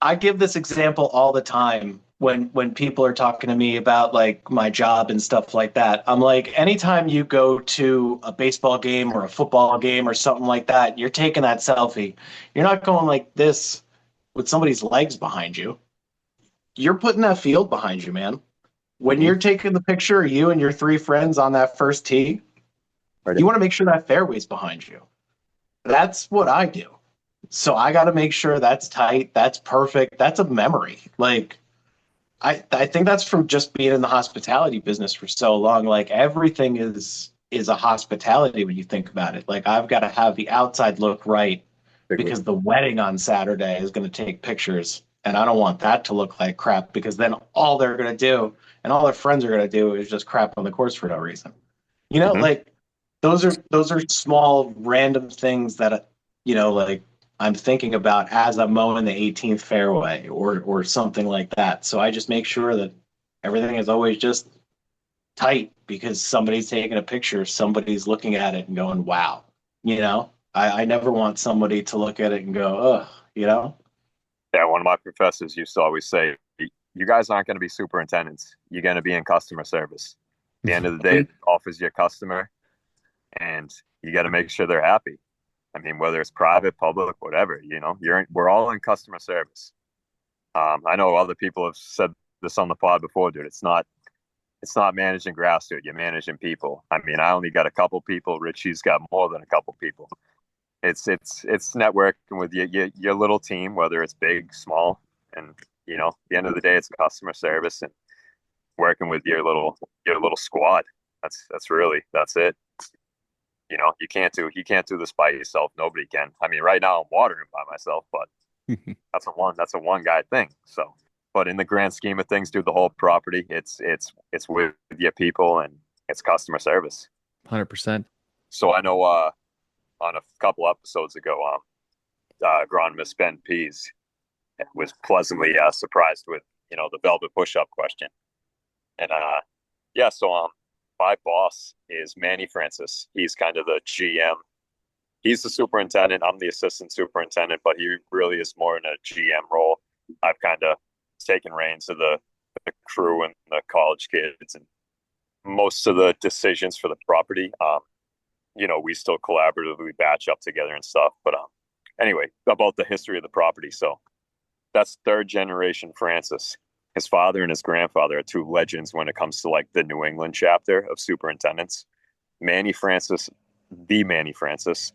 Speaker 1: I give this example all the time when people are talking to me about like my job and stuff like that. I'm like, anytime you go to a baseball game or a football game or something like that, you're taking that selfie. You're not going like this with somebody's legs behind you. You're putting that field behind you, man. When
Speaker 4: Mhm.
Speaker 1: you're taking the picture of you and your 3 friends on that first tee,
Speaker 4: Right.
Speaker 1: you want to make sure that fairway's behind you. That's what I do. So I got to make sure that's tight, that's perfect, that's a memory. Like I think that's from just being in the hospitality business for so long. Like everything is a hospitality when you think about it. Like I've got to have the outside look right because the wedding on Saturday is going to take pictures, and I don't want that to look like crap because then all they're going to do and all their friends are going to do is just crap on the course for no reason.
Speaker 4: Mhm.
Speaker 1: Like those are small random things that like I'm thinking about as I'm mowing the 18th fairway or something like that. So I just make sure that everything is always just tight because somebody's taking a picture, somebody's looking at it and going, "Wow," I never want somebody to look at it and go, "Ugh,"
Speaker 4: Yeah, one of my professors used to always say, "You guys aren't going to be superintendents. You're going to be in customer service. At the end of the day, it offers your customer, and you got to make sure they're happy. I mean, whether it's private, public, whatever, we're all in customer service. I know other people have said this on the pod before, dude. It's not managing grass, dude. You're managing people. I mean, I only got a couple people. Richie's got more than a couple people. It's networking with your little team, whether it's big, small, and at the end of the day, it's customer service and working with your little squad. That's it. You can't do this by yourself. Nobody can. I mean, right now I'm watering by myself, but that's a one guy thing. So, but in the grand scheme of things, dude, the whole property, it's with your people and it's customer service.
Speaker 2: 100%.
Speaker 4: So I know on a couple episodes ago, agronomist Ben Pease was pleasantly surprised with the velvet push-up question, and yeah, so my boss is Manny Francis. He's kind of the GM. He's the superintendent. I'm the assistant superintendent, but he really is more in a GM role. I've kind of taking reins of the crew and the college kids and most of the decisions for the property. We still collaboratively batch up together and stuff. But anyway, about the history of the property. So that's third generation Francis. His father and his grandfather are two legends when it comes to like the New England chapter of superintendents. Manny Francis, the Manny Francis,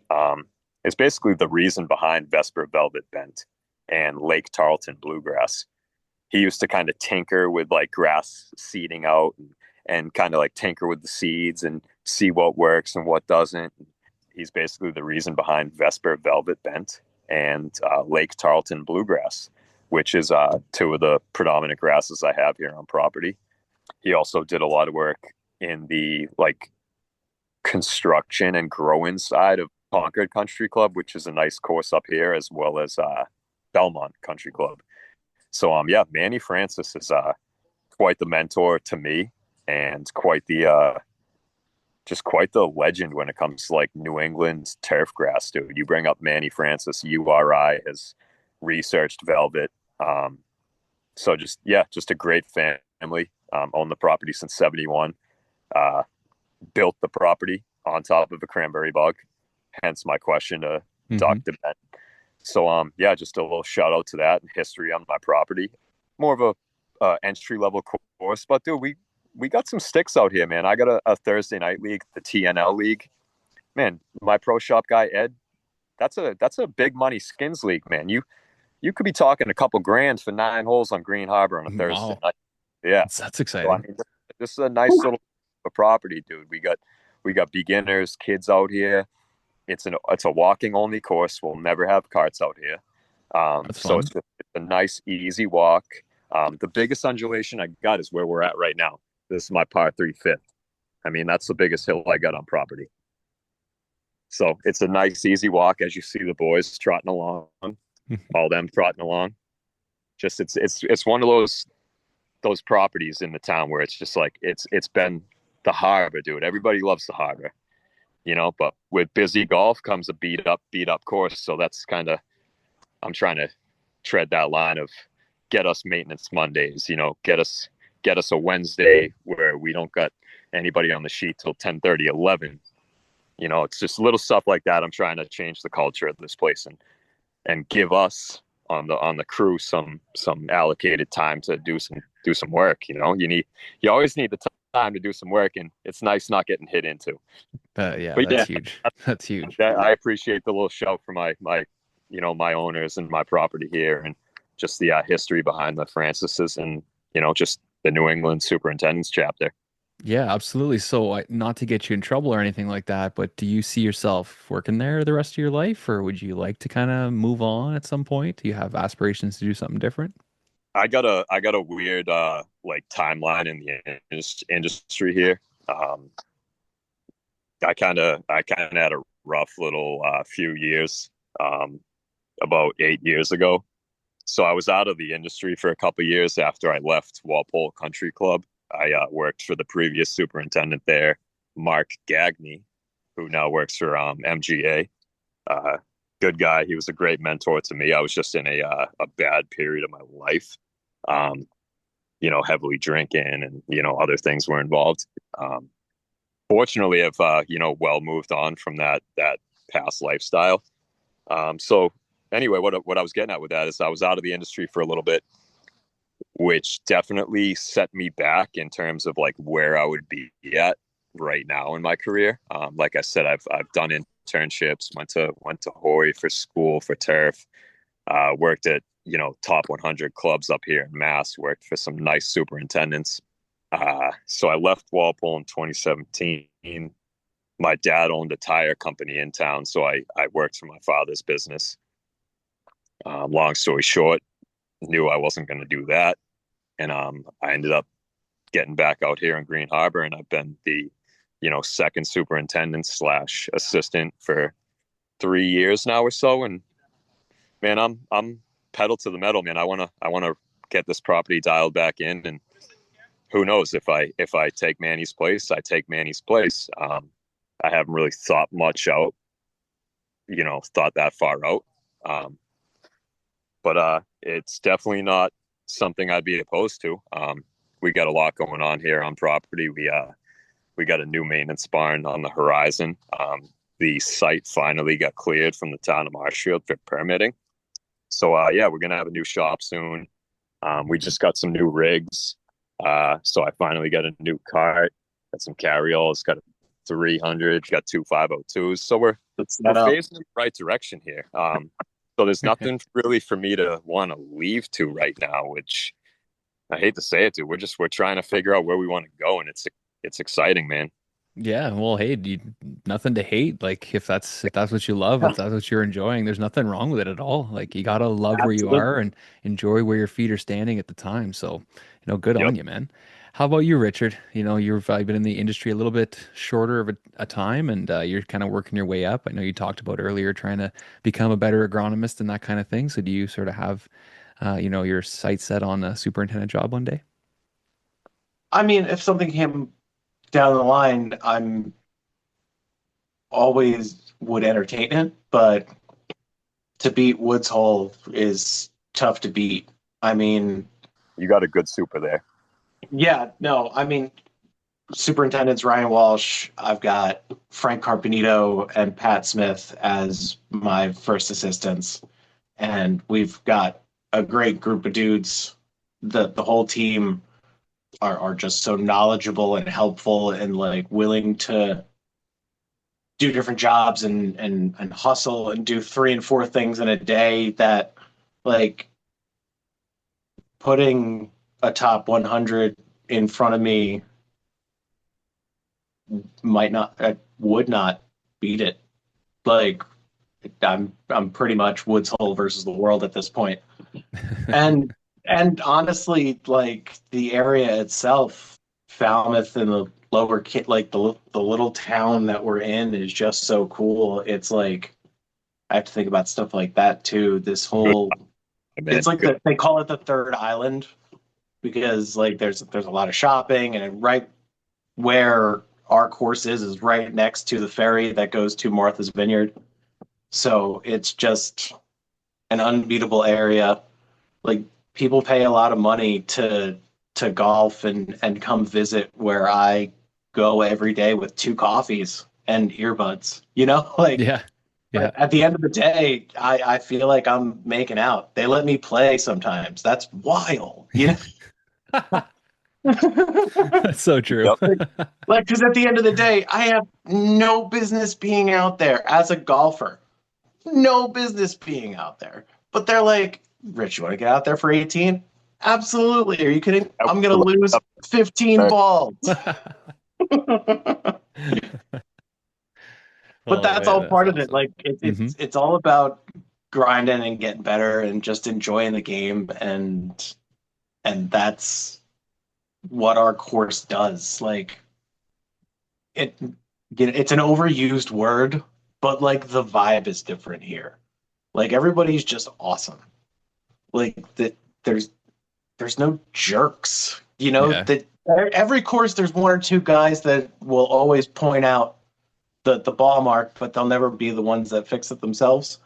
Speaker 4: is basically the reason behind Vesper Velvet Bent and Lake Tarleton Bluegrass. He used to kind of tinker with like grass seeding out and kind of like tinker with the seeds and see what works and what doesn't. He's basically the reason behind Vesper Velvet Bent and Lake Tarleton Bluegrass, which is two of the predominant grasses I have here on property. He also did a lot of work in the like construction and growing side of Concord Country Club, which is a nice course up here, as well as Belmont Country Club. So Manny Francis is quite the mentor to me and quite the legend when it comes to like New England's turf grass, dude. You bring up Manny Francis, URI has researched velvet. So just a great family. Owned the property since 71. Built the property on top of a cranberry bog. Hence my question to Dr. Ben. So just a little shout out to that and history on my property. More of a entry level course, but dude, we got some sticks out here, man. I got a Thursday night league, the TNL league. Man, my pro shop guy Ed, that's a big money skins league, man. You could be talking a couple grand for 9 holes on Green Harbor on a Thursday night. Yeah,
Speaker 2: that's exciting.
Speaker 4: So, I mean, this is a nice little property, dude. We got beginners, kids out here. It's a walking only course. We'll never have carts out here. So it's a nice, easy walk. The biggest undulation I got is where we're at right now. This is my par 3 fifth. I mean, that's the biggest hill I got on property. So it's a nice, easy walk as you see the boys trotting along, all them trotting along. Just it's one of those properties in the town where it's just like it's been the harbor, dude. Everybody loves the harbor, but with busy golf comes a beat up course. So that's kind of, I'm trying to tread that line of get us maintenance Mondays, get us a Wednesday where we don't got anybody on the sheet till 10:30, 11. It's just little stuff like that. I'm trying to change the culture of this place and give us on the crew some allocated time to do some work. You always need the time to do some work, and it's nice not getting hit into.
Speaker 2: That's huge. That's huge.
Speaker 4: I appreciate the little shout for my owners and my property here, and just the history behind the Francises and just the New England Superintendents chapter.
Speaker 2: Yeah, absolutely. So not to get you in trouble or anything like that, but do you see yourself working there the rest of your life, or would you like to kind of move on at some point? Do you have aspirations to do something different?
Speaker 4: I got a weird like timeline in the industry here. I kind of had a rough little few years about 8 years ago. So I was out of the industry for a couple of years after I left Walpole Country Club. I worked for the previous superintendent there, Mark Gagney, who now works for MGA. Good guy. He was a great mentor to me. I was just in a bad period of my life, heavily drinking and, other things were involved. Fortunately, I've, well moved on from that past lifestyle. So anyway, what I was getting at with that is I was out of the industry for a little bit, which definitely set me back in terms of like where I would be at right now in my career. Like I said, I've done internships, went to Hawaii for school for turf, worked at top 100 clubs up here in Mass, worked for some nice superintendents. So I left Walpole in 2017. My dad owned a tire company in town, so I worked for my father's business. Long story short, knew I wasn't going to do that. And I ended up getting back out here in Green Harbor, and I've been the, second superintendent / assistant for 3 years now or so. And man, I'm pedal to the metal, man. I want to get this property dialed back in, and who knows if I take Manny's place, I take Manny's place. I haven't really thought much out, thought that far out. But it's definitely not something I'd be opposed to. We got a lot going on here on property. We got a new maintenance barn on the horizon. The site finally got cleared from the town of Marshfield for permitting. So yeah, we're gonna have a new shop soon. We just got some new rigs. So I finally got a new cart, got some carryols, got a 300, got two 502s. So we're phasing in the right direction here. So there's nothing really for me to want to leave to right now, which I hate to say it, dude. We're trying to figure out where we want to go, and it's exciting, man.
Speaker 2: Yeah, well, hey, nothing to hate. Like if that's what you love, if that's what you're enjoying, there's nothing wrong with it at all. Like you gotta love where you
Speaker 1: Absolutely.
Speaker 2: are and enjoy where your feet are standing at the time. So, good
Speaker 4: Yep.
Speaker 2: on you, man. How about you, Richard? You've been in the industry a little bit shorter of a time, and you're kind of working your way up. I know you talked about earlier trying to become a better agronomist and that kind of thing. So, do you sort of have, your sights set on a superintendent job one day?
Speaker 1: I mean, if something came down the line, I'm always would entertain it, but to beat Woods Hole is tough to beat. I mean,
Speaker 4: You got a good super there.
Speaker 1: yeah, no, I mean, superintendents Ryan Walsh, I've got Frank Carpenito and Pat Smith as my first assistants, and we've got a great group of dudes. The whole team are just so knowledgeable and helpful and like willing to do different jobs and hustle and do 3 and 4 things in a day that like putting a top 100 in front of me might not would not beat it. Like I'm pretty much Woods Hole versus the world at this point. And and honestly, like the area itself, Falmouth and the lower kit, like the little town that we're in is just so cool. It's like I have to think about stuff like that too. This
Speaker 4: Good,
Speaker 1: whole
Speaker 4: man.
Speaker 1: it's like they call it the third island because like there's a lot of shopping and right where our course is right next to the ferry that goes to Martha's Vineyard. So it's just an unbeatable area. Like people pay a lot of money to golf and come visit where I go every day with 2 coffees and earbuds. Like
Speaker 2: Yeah, yeah.
Speaker 1: but at the end of the day, I feel like I'm making out. They let me play sometimes. That's wild.
Speaker 2: That's so true.
Speaker 4: Yep.
Speaker 1: Like, because at the end of the day, I have no business being out there as a golfer. No business being out there. But they're like, Rich, you want to get out there for 18? Absolutely. Are you kidding? I'm going to lose 15 balls. But
Speaker 2: Oh
Speaker 1: that's
Speaker 2: man,
Speaker 1: all
Speaker 2: that's
Speaker 1: part of it.
Speaker 2: awesome.
Speaker 1: Like,
Speaker 2: Hmm.
Speaker 1: it's all about grinding and getting better and just enjoying the game. And that's what our course does. Like, it it's an overused word, but like the vibe is different here. Like everybody's just awesome. Like that there's no jerks.
Speaker 2: Yeah.
Speaker 1: That every course there's 1 or 2 guys that will always point out the ball mark, but they'll never be the ones that fix it themselves.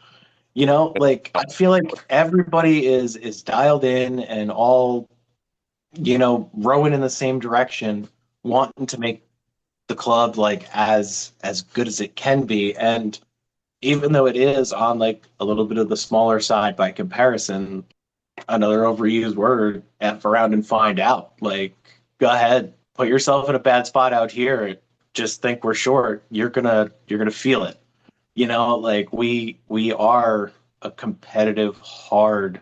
Speaker 1: Like I feel like everybody is dialed in and all, rowing in the same direction, wanting to make the club like as good as it can be. And even though it is on like a little bit of the smaller side by comparison, another overused word, F around and find out. Like, go ahead, put yourself in a bad spot out here. Just think we're short. You're gonna feel it. Like we are a competitive, hard,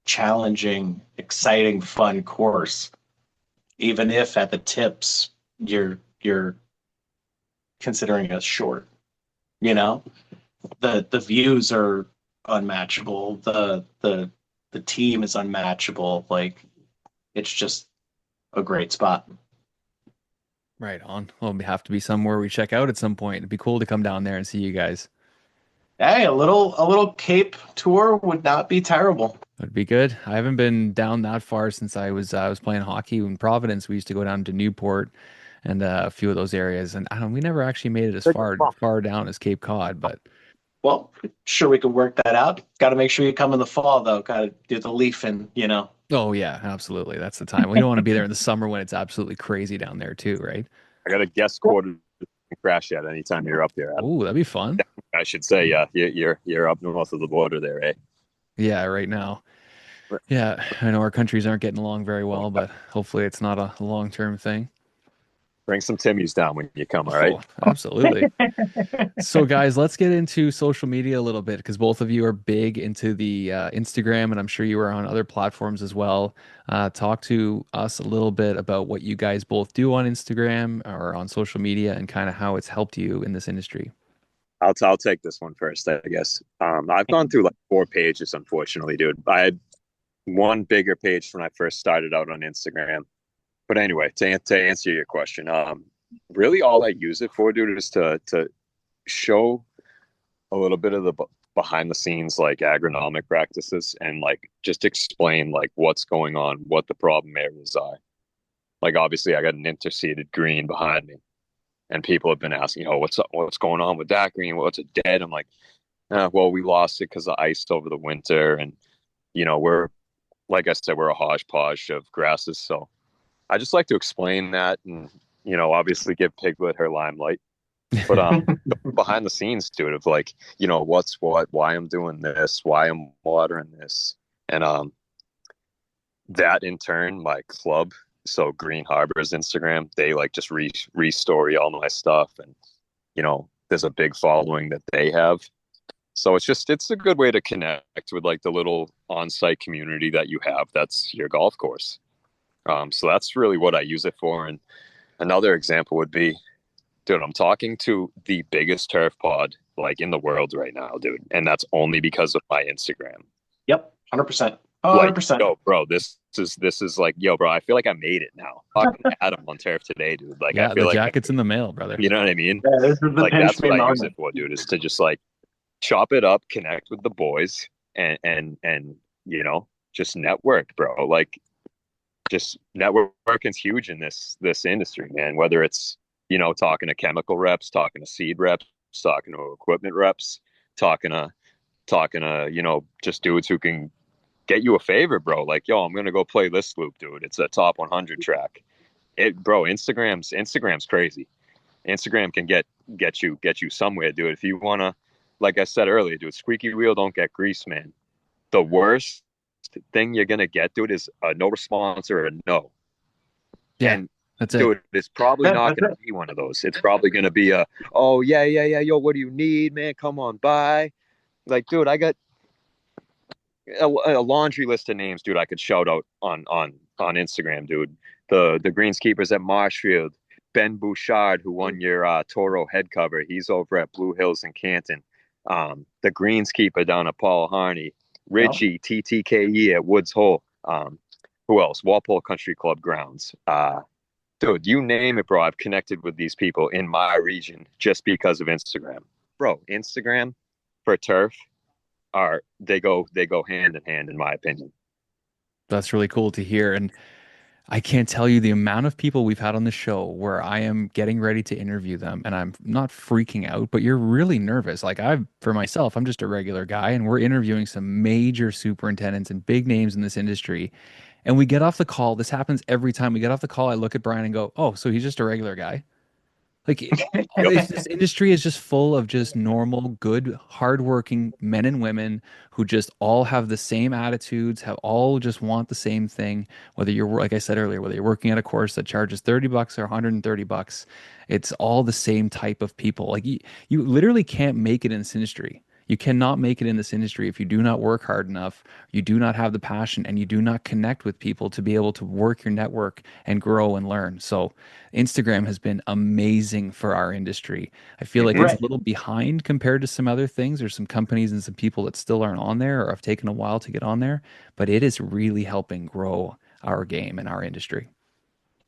Speaker 1: challenging, exciting, fun course. Even if at the tips you're considering us short. You know, the views are unmatchable. The team is unmatchable. Like it's just a great spot.
Speaker 2: Right on. Well, we have to be somewhere we check out at some point. It'd be cool to come down there and see you guys.
Speaker 1: Hey, a little Cape tour would not be terrible.
Speaker 2: That'd be good. I haven't been down that far since I was playing hockey in Providence. We used to go down to Newport and a few of those areas, and I don't. We never actually made it as far down as Cape Cod, but
Speaker 1: Well, sure we could work that out. Got to make sure you come in the fall though. Got to do the leafing.
Speaker 2: Oh yeah, absolutely. That's the time. We don't want to be there in the summer when it's absolutely crazy down there too, right?
Speaker 4: I got a guest quarter to crash at anytime you're up there, Adam.
Speaker 2: Oh, that'd be fun.
Speaker 4: I should say, yeah, you're up north of the border there, eh?
Speaker 2: Yeah, right now. Yeah, I know our countries aren't getting along very well, but hopefully it's not a long-term thing.
Speaker 4: Bring some Timmies down when you come, all right?
Speaker 2: Oh, absolutely. So, guys, let's get into social media a little bit because both of you are big into the Instagram, and I'm sure you are on other platforms as well. Talk to us a little bit about what you guys both do on Instagram or on social media and kind of how it's helped you in this industry.
Speaker 4: I'll take this one first, I guess. I've gone through like 4 pages, unfortunately, dude. I had one bigger page when I first started out on Instagram. But anyway, to answer your question, really all I use it for, dude, is to show a little bit of the behind the scenes like agronomic practices and like just explain like what's going on, what the problem areas are. Like obviously I got an interseeded green behind me and people have been asking, oh, what's up, what's going on with that green? What's it dead? I'm like, well, we lost it because of ice over the winter. And, we're, like I said, we're a hodgepodge of grasses. So I just like to explain that and, obviously give Piglet her limelight. But behind the scenes, dude, of like, what's what, why I'm doing this, why I'm watering this. And that in turn, my club, so Green Harbor's Instagram, they like just restory all my stuff. And, there's a big following that they have. So it's a good way to connect with like the little on-site community that you have. That's your golf course. So that's really what I use it for. And another example would be, dude, I'm talking to the biggest turf pod like in the world right now, dude. And that's only because of my Instagram.
Speaker 1: Yep, 100%.
Speaker 4: Like,
Speaker 1: 100%.
Speaker 4: yo, bro, this is like, yo, bro, I feel like I made it now. Talking to Adam on turf today, dude. Like,
Speaker 2: Yeah,
Speaker 4: I feel
Speaker 2: the
Speaker 4: like,
Speaker 2: jacket's in the mail, brother.
Speaker 4: you know what I mean?
Speaker 1: Yeah, this is the
Speaker 4: Like,
Speaker 1: pinch
Speaker 4: that's
Speaker 1: me
Speaker 4: what I
Speaker 1: moment.
Speaker 4: use it for, dude, is to just like chop it up, connect with the boys and just network, bro. Like, just networking's huge in this industry, man. Whether it's talking to chemical reps, talking to seed reps, talking to equipment reps, talking to just dudes who can get you a favor, bro. Like, yo, I'm gonna go play this loop, dude. It's a top 100 track. Bro. Instagram's crazy. Instagram can get you somewhere, dude. If you wanna, like I said earlier, dude, squeaky wheel don't get grease, man. The worst thing you're gonna get, dude, is a no response or a no.
Speaker 2: Yeah,
Speaker 4: And
Speaker 2: that's it.
Speaker 4: dude, it's probably not going to be one of those. It's probably going to be a, oh yeah, yo, what do you need, man? Come on by. Like, dude, I got a laundry list of names, dude. I could shout out on Instagram, dude. The greenskeepers at Marshfield, Ben Bouchard, who won your Toro head cover. He's over at Blue Hills in Canton. The greenskeeper down at Paul Harney, Richie TTKE at Woods Hole. Who else? Walpole Country Club grounds. Dude, you name it, bro. I've connected with these people in my region just because of Instagram. Bro, Instagram for turf they go hand in hand in my opinion.
Speaker 2: That's really cool to hear. And I can't tell you the amount of people we've had on the show where I am getting ready to interview them and I'm not freaking out, but you're really nervous. Like for myself, I'm just a regular guy and we're interviewing some major superintendents and big names in this industry. And we get off the call. This happens every time we get off the call. I look at Brian and go, "Oh, so he's just a regular guy." Like this industry is just full of just normal, good, hardworking men and women who just all have the same attitudes, have all just want the same thing. Whether you're, like I said earlier, whether you're working at a course that charges $30 or $130, it's all the same type of people. Like you literally can't make it in this industry. You cannot make it in this industry if you do not work hard enough, you do not have the passion, and you do not connect with people to be able to work your network and grow and learn. So, Instagram has been amazing for our industry. I feel like it's a little behind compared to some other things. There's some companies and some people that still aren't on there or have taken a while to get on there, but it is really helping grow our game and our industry.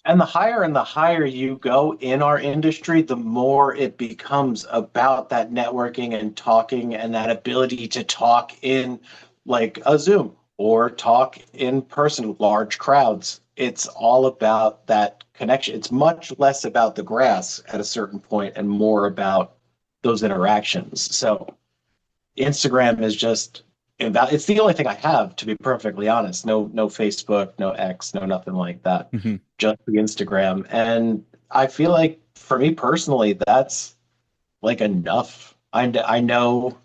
Speaker 1: And the higher you go in our industry, the more it becomes about that networking and talking and that ability to talk in like a Zoom or talk in person, large crowds. It's all about that connection. It's much less about the grass at a certain point and more about those interactions. So Instagram is just it's the only thing I have, to be perfectly honest. No Facebook, no X, no nothing like that.
Speaker 2: Mhm.
Speaker 1: Just the Instagram. And I feel like for me personally, that's like enough. I know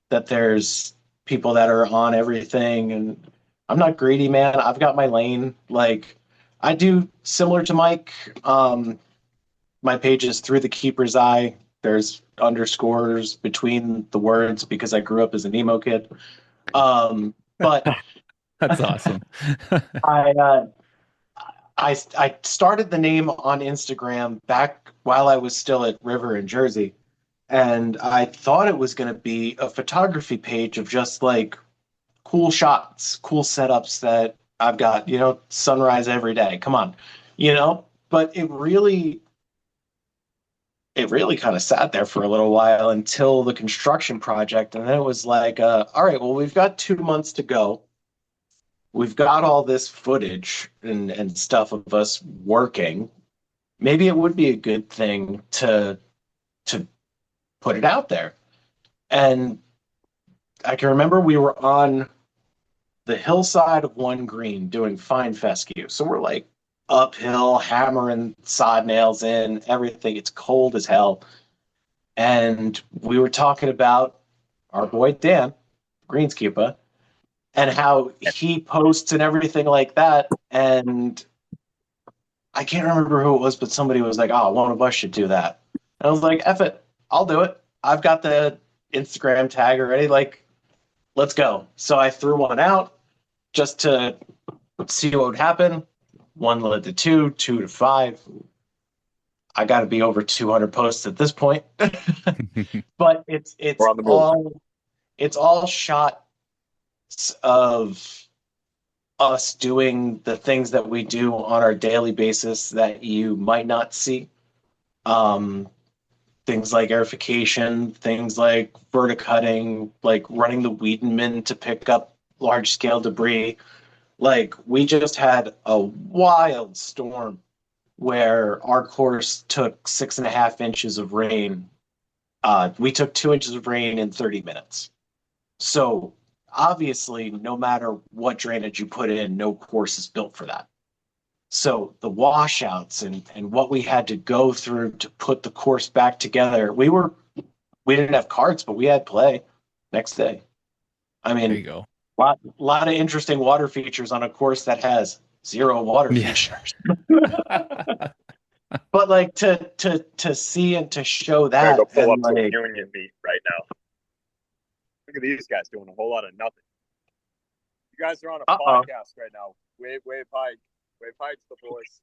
Speaker 1: that there's people that are on everything, and I'm not greedy, man. I've got my lane. Like I do similar to Mike. My page is Through the Keeper's Eye. There's underscores between the words because I grew up as an emo kid. But
Speaker 2: That's awesome.
Speaker 1: I, I started the name on Instagram back while I was still at River in Jersey, and I thought it was going to be a photography page of just like cool shots, cool setups that I've got, sunrise every day. Come on, But it really kind of sat there for a little while until the construction project, and then it was like, all right, well, we've got 2 months to go. We've got all this footage and stuff of us working. Maybe it would be a good thing to put it out there. And I can remember we were on the hillside of One Green doing fine fescue. So we're like uphill, hammering sod nails in, everything. It's cold as hell. And we were talking about our boy Dan, Greenskeeper, and how he posts and everything like that. And I can't remember who it was, but somebody was like, oh, one of us should do that. And I was like, F it, I'll do it. I've got the Instagram tag already. Like, let's go. So I threw one out just to see what would happen. One led to two, two to five. I got to be over 200 posts at this point. But it's all shots of us doing the things that we do on our daily basis that you might not see. Things like aerification, things like verticutting, like running the Wiedenmann to pick up large scale debris. Like we just had a wild storm where our course took 6.5 inches of rain. We took 2 inches of rain in 30 minutes. So obviously, no matter what drainage you put in, no course is built for that. So the washouts and what we had to go through to put the course back together, we didn't have carts, but we had play next day. I mean,
Speaker 2: There you go.
Speaker 1: lot of interesting water features on a course that has zero water features. But like to see and to show that,
Speaker 4: Go pull up
Speaker 1: and
Speaker 4: some
Speaker 1: like,
Speaker 4: union meat right now. Look at these guys doing a whole lot of nothing. You guys are on a podcast right now. Wave high. Wave high to the boys.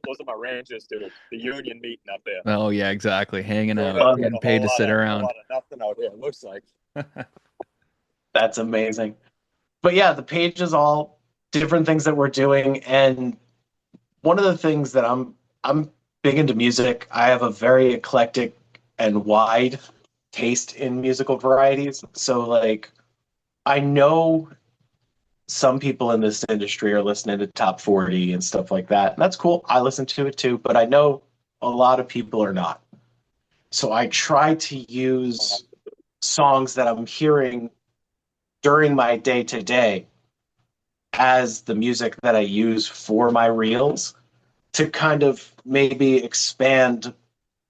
Speaker 4: Those are my rangers, dude. The union meeting up there.
Speaker 2: Oh yeah, exactly. Hanging out, getting paid to sit around.
Speaker 4: A lot of nothing out here, it looks like.
Speaker 1: that's amazing. But yeah, the page is all different things that we're doing. And one of the things that I'm big into music. I have a very eclectic and wide taste in musical varieties. So like I know some people in this industry are listening to top 40 and stuff like that. And that's cool. I listen to it too, but I know a lot of people are not. So I try to use songs that I'm hearing during my day to day as the music that I use for my reels to kind of maybe expand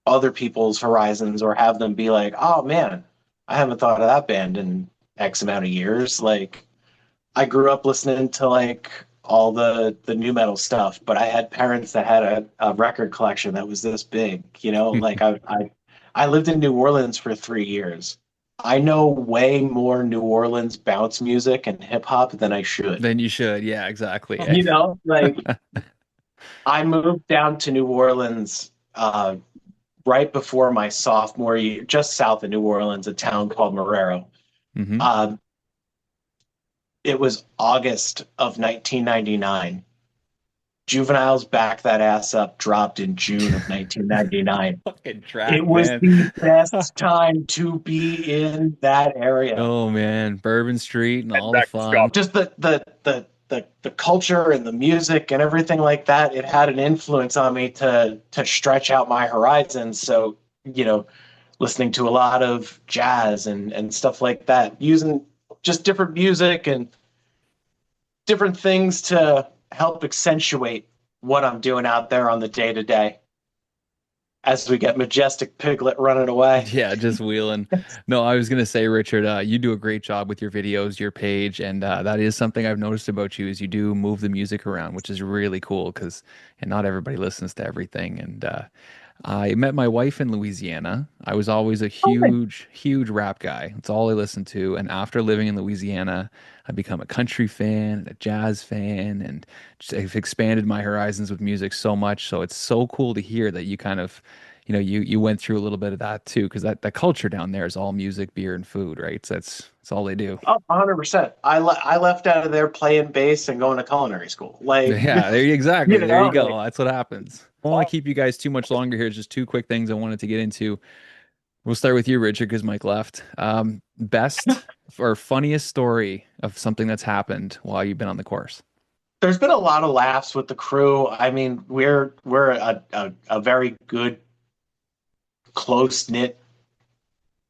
Speaker 1: other people's horizons or have them be like, oh man, I haven't thought of that band in X amount of years. Like I grew up listening to like all the new metal stuff, but I had parents that had a record collection that was this big, like I lived in New Orleans for 3 years. I know way more New Orleans bounce music and hip hop than I should.
Speaker 2: Then you should. Yeah, exactly.
Speaker 1: Like I moved down to New Orleans right before my sophomore year, just south of New Orleans, a town called Marrero.
Speaker 2: Mm-hmm.
Speaker 1: It was August of 1999. Juvenile's Back That Ass Up dropped in June of 1999. It was the best time to be in that area.
Speaker 2: Oh man, Bourbon Street and all the fun.
Speaker 1: Just the culture and the music and everything like that. It had an influence on me to stretch out my horizons. So, listening to a lot of jazz and stuff like that, using just different music and different things to help accentuate what I'm doing out there on the day to day as we get Majestic Piglet running away.
Speaker 2: Yeah, just wheeling. No, I was gonna say, Richard, you do a great job with your videos, your page, and that is something I've noticed about you is you do move the music around, which is really cool because and not everybody listens to everything. And I met my wife in Louisiana. I was always a huge, huge rap guy. That's all I listened to. And after living in Louisiana, I become a country fan and a jazz fan, and just, I've expanded my horizons with music so much. So it's so cool to hear that you kind of, you went through a little bit of that too, because that culture down there is all music, beer, and food, right? So that's all they do.
Speaker 1: Oh, 100%. I left out of there playing bass and going to culinary school. Like,
Speaker 2: Yeah, exactly.
Speaker 1: you
Speaker 2: There you
Speaker 1: know,
Speaker 2: go.
Speaker 1: like,
Speaker 2: That's what happens. I don't want to keep you guys too much longer here. Just two quick things I wanted to get into. We'll start with you, Richard, because Mike left. Best or funniest story of something that's happened while you've been on the course.
Speaker 1: there's been a lot of laughs with the crew. I mean, we're a very good, close knit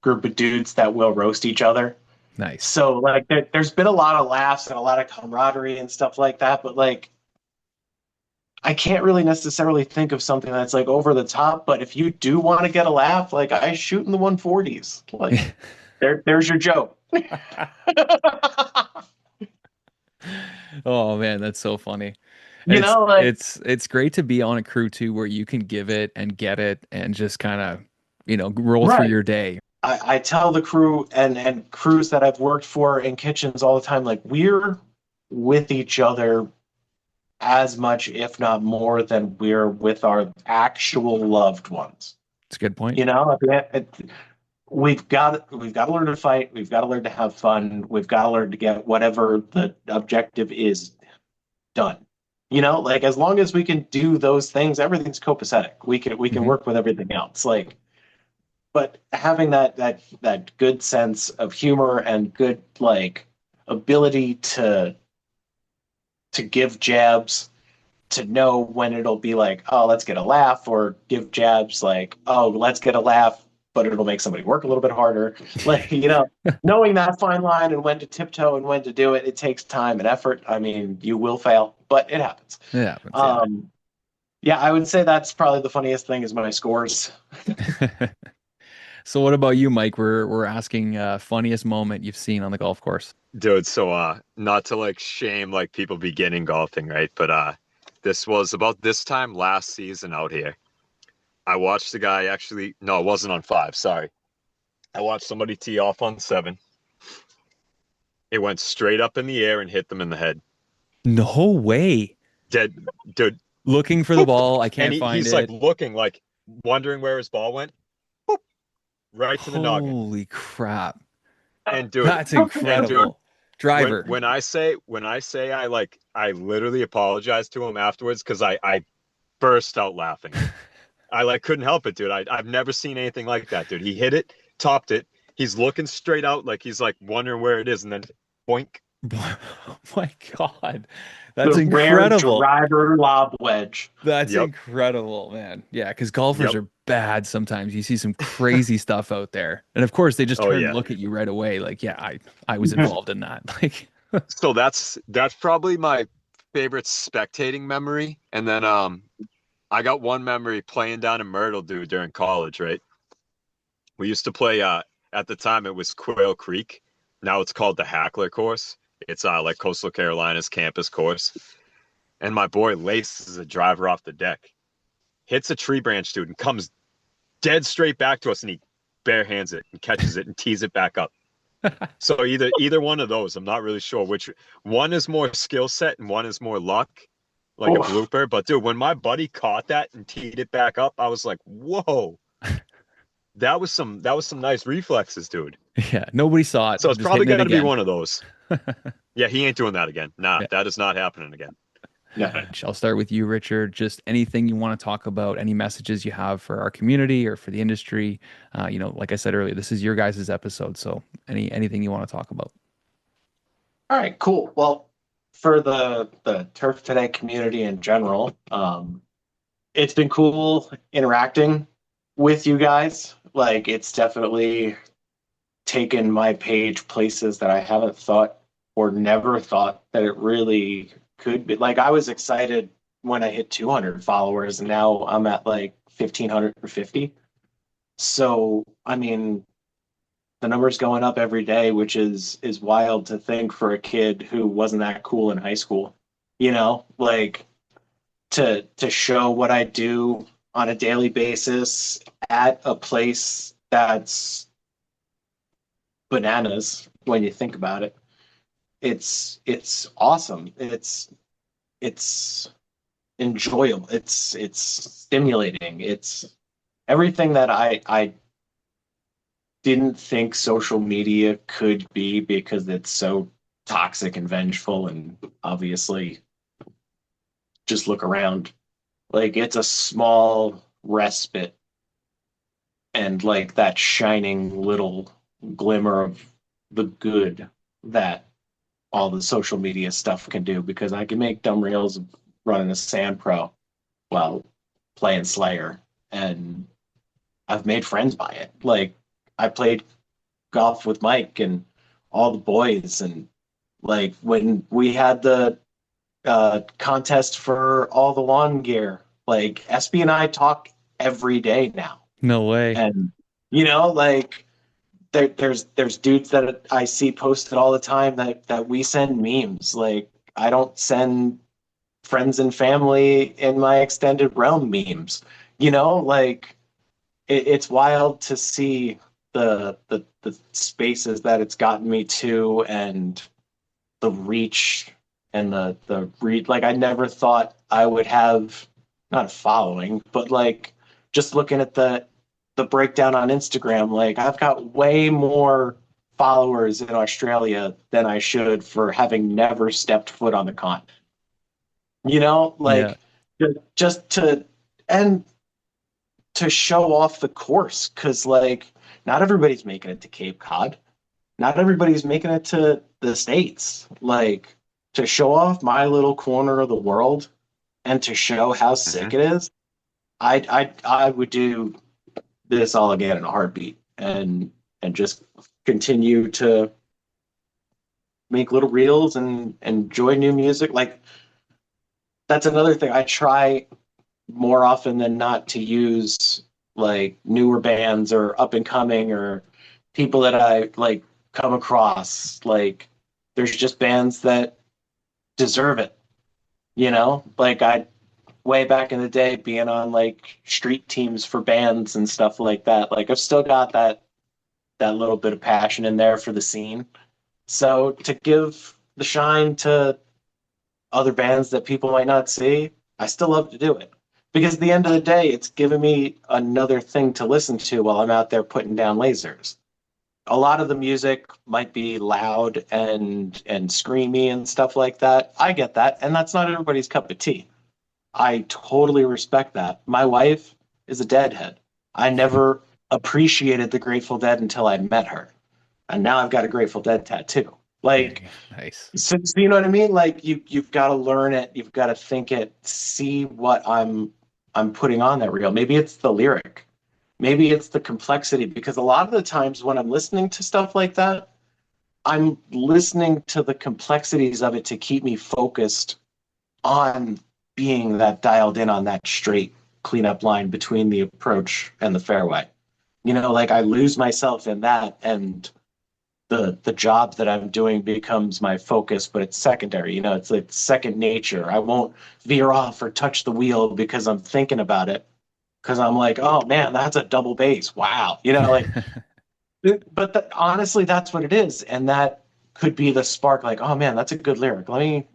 Speaker 1: group of dudes that will roast each other.
Speaker 2: Nice.
Speaker 1: So like there's been a lot of laughs and a lot of camaraderie and stuff like that, but like I can't really necessarily think of something that's like over the top, but if you do want to get a laugh, like I shoot in the 140s. Like there's your joke.
Speaker 2: Oh man, that's so funny. And
Speaker 1: You know, like
Speaker 2: it's great to be on a crew too where you can give it and get it and just kind of, roll through
Speaker 1: right.
Speaker 2: your day.
Speaker 1: I tell the crew and crews that I've worked for in kitchens all the time, like we're with each other as much, if not more, than we're with our actual loved ones.
Speaker 2: It's a good point.
Speaker 1: You know, we've got to learn to fight. We've got to learn to have fun. We've got to learn to get whatever the objective is done. You know, like as long as we can do those things, everything's copacetic. We can work with everything else. Like, but having that good sense of humor and good like ability to give jabs, to know when it'll be like, oh, let's get a laugh, or give jabs like, oh, let's get a laugh, but it'll make somebody work a little bit harder. Like, knowing that fine line and when to tiptoe and when to do it, it takes time and effort. I mean, you will fail, but it happens.
Speaker 2: It happens.
Speaker 1: Yeah, I would say that's probably the funniest thing is my scores.
Speaker 2: So what about you, Mike? We're asking funniest moment you've seen on the golf course.
Speaker 4: Dude, so not to like shame like people beginning golfing, right? But this was about this time last season out here. I watched the guy actually, no, it wasn't on 5, sorry. I watched somebody tee off on 7. It went straight up in the air and hit them in the head.
Speaker 2: No way.
Speaker 4: Dead, dude.
Speaker 2: Looking for the ball, I can't find
Speaker 4: he's
Speaker 2: it.
Speaker 4: like looking, like wondering where his ball went. Boop, right to the noggin.
Speaker 2: Holy crap.
Speaker 4: And dude,
Speaker 2: That's incredible. Driver.
Speaker 4: When I say I literally apologized to him afterwards because I burst out laughing. I like couldn't help it, dude. I've never seen anything like that, dude. He hit it, topped it. He's looking straight out like he's like wondering where it is, and then boink.
Speaker 2: Oh my God. That's
Speaker 1: The
Speaker 2: incredible.
Speaker 1: Rare driver lob wedge.
Speaker 2: That's incredible, man. Yeah, because golfers are bad sometimes. You see some crazy stuff out there. And of course they just turn and look at you right away. Like, yeah, I was involved in that. Like
Speaker 4: so that's probably my favorite spectating memory. And then I got one memory playing down in Myrtle, dude, during college, right? We used to play at the time it was Quail Creek. Now it's called the Hackler course. It's like Coastal Carolina's campus course. And my boy laces a driver off the deck, hits a tree branch, dude, and comes dead straight back to us, and he bare hands it and catches it and tees it back up. So either one of those, I'm not really sure which one is more skill set and one is more luck, like a blooper. But dude, when my buddy caught that and teed it back up, I was like, whoa. That was some nice reflexes, dude.
Speaker 2: Yeah, nobody saw it.
Speaker 4: So it's probably got to be one of those. Yeah, he ain't doing that again. Nah, that is not happening again.
Speaker 2: Yeah. I'll start with you, Richard. Just anything you want to talk about, any messages you have for our community or for the industry. Like I said earlier, this is your guys' episode. So anything you want to talk about.
Speaker 1: All right, cool. Well, for the Turf Today community in general, it's been cool interacting with you guys like it's definitely taken my page places that I haven't thought or never thought that it really could be. Like I was excited when I hit 200 followers, and now I'm at like 1,550. So, I mean, the number's going up every day, which is wild to think for a kid who wasn't that cool in high school. Like to show what I do on a daily basis at a place that's bananas when you think about it. It's awesome. It's enjoyable. It's stimulating. It's everything that I didn't think social media could be, because it's so toxic and vengeful, and obviously just look around. Like it's a small respite, and like that shining little glimmer of the good that all the social media stuff can do, because I can make dumb reels running a Sand Pro while playing Slayer, and I've made friends by it. Like I played golf with Mike and all the boys, and like when we had the contest for all the lawn gear, like SB and I talk every day now.
Speaker 2: No way.
Speaker 1: And like there's dudes that I see posted all the time that we send memes. Like I don't send friends and family in my extended realm memes. Like it's wild to see the spaces that it's gotten me to, and the reach and the read. Like I never thought I would have, not a following, but like just looking at the breakdown on Instagram, like I've got way more followers in Australia than I should for having never stepped foot on the continent.
Speaker 2: Yeah.
Speaker 1: Like just and to show off the course, because like not everybody's making it to Cape Cod, not everybody's making it to the States. Like to show off my little corner of the world and to show how sick it is, I would do this all again in a heartbeat, and just continue to make little reels and enjoy new music. Like that's another thing. I try more often than not to use like newer bands or up and coming or people that I like come across. Like there's just bands that deserve it, Like I way back in the day being on like street teams for bands and stuff like that. Like I've still got that little bit of passion in there for the scene. So to give the shine to other bands that people might not see, I still love to do it. Because at the end of the day, it's giving me another thing to listen to while I'm out there putting down lasers. A lot of the music might be loud and screamy and stuff like that. I get that, and that's not everybody's cup of tea. I totally respect that. My wife is a Deadhead. I never appreciated the Grateful Dead until I met her, and now I've got a Grateful Dead tattoo. Like,
Speaker 2: Nice.
Speaker 1: so you know what I mean? Like you've got to learn it, you've got to think it, see what I'm putting on that reel. Maybe it's the lyric, maybe it's the complexity. Because a lot of the times when I'm listening to stuff like that, I'm listening to the complexities of it to keep me focused on being that dialed in on that straight cleanup line between the approach and the fairway. Like I lose myself in that, and the job that I'm doing becomes my focus, but it's secondary. It's like second nature. I won't veer off or touch the wheel because I'm thinking about it, because I'm like, oh man, that's a double bass. Wow. Like, but honestly, that's what it is. And that could be the spark. Like, oh man, that's a good lyric. Let me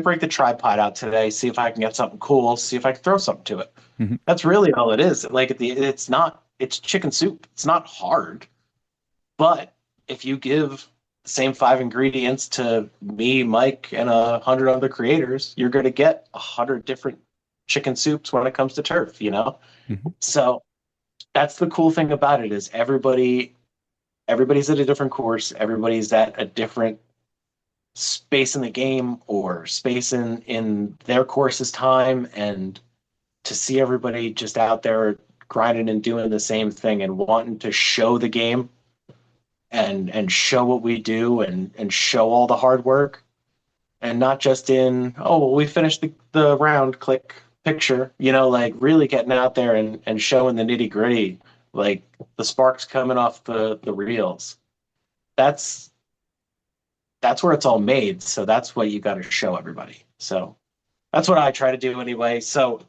Speaker 1: break the tripod out today, see if I can get something cool, see if I can throw something to it.
Speaker 2: Mhm.
Speaker 1: That's really all it is. Like it's chicken soup. It's not hard. But if you give the same 5 ingredients to me, Mike, and 100 other creators, you're going to get 100 different chicken soups when it comes to turf,
Speaker 2: Mhm.
Speaker 1: So that's the cool thing about it, is everybody's at a different course. Everybody's at a different space in the game, or space in their course's time. And to see everybody just out there grinding and doing the same thing and wanting to show the game and show what we do and show all the hard work, and not just in, oh, well, we finished the round, click picture, like really getting out there and showing the nitty gritty, like the sparks coming off the reels. That's where it's all made. So that's what you got to show everybody. So that's what I try to do anyway. So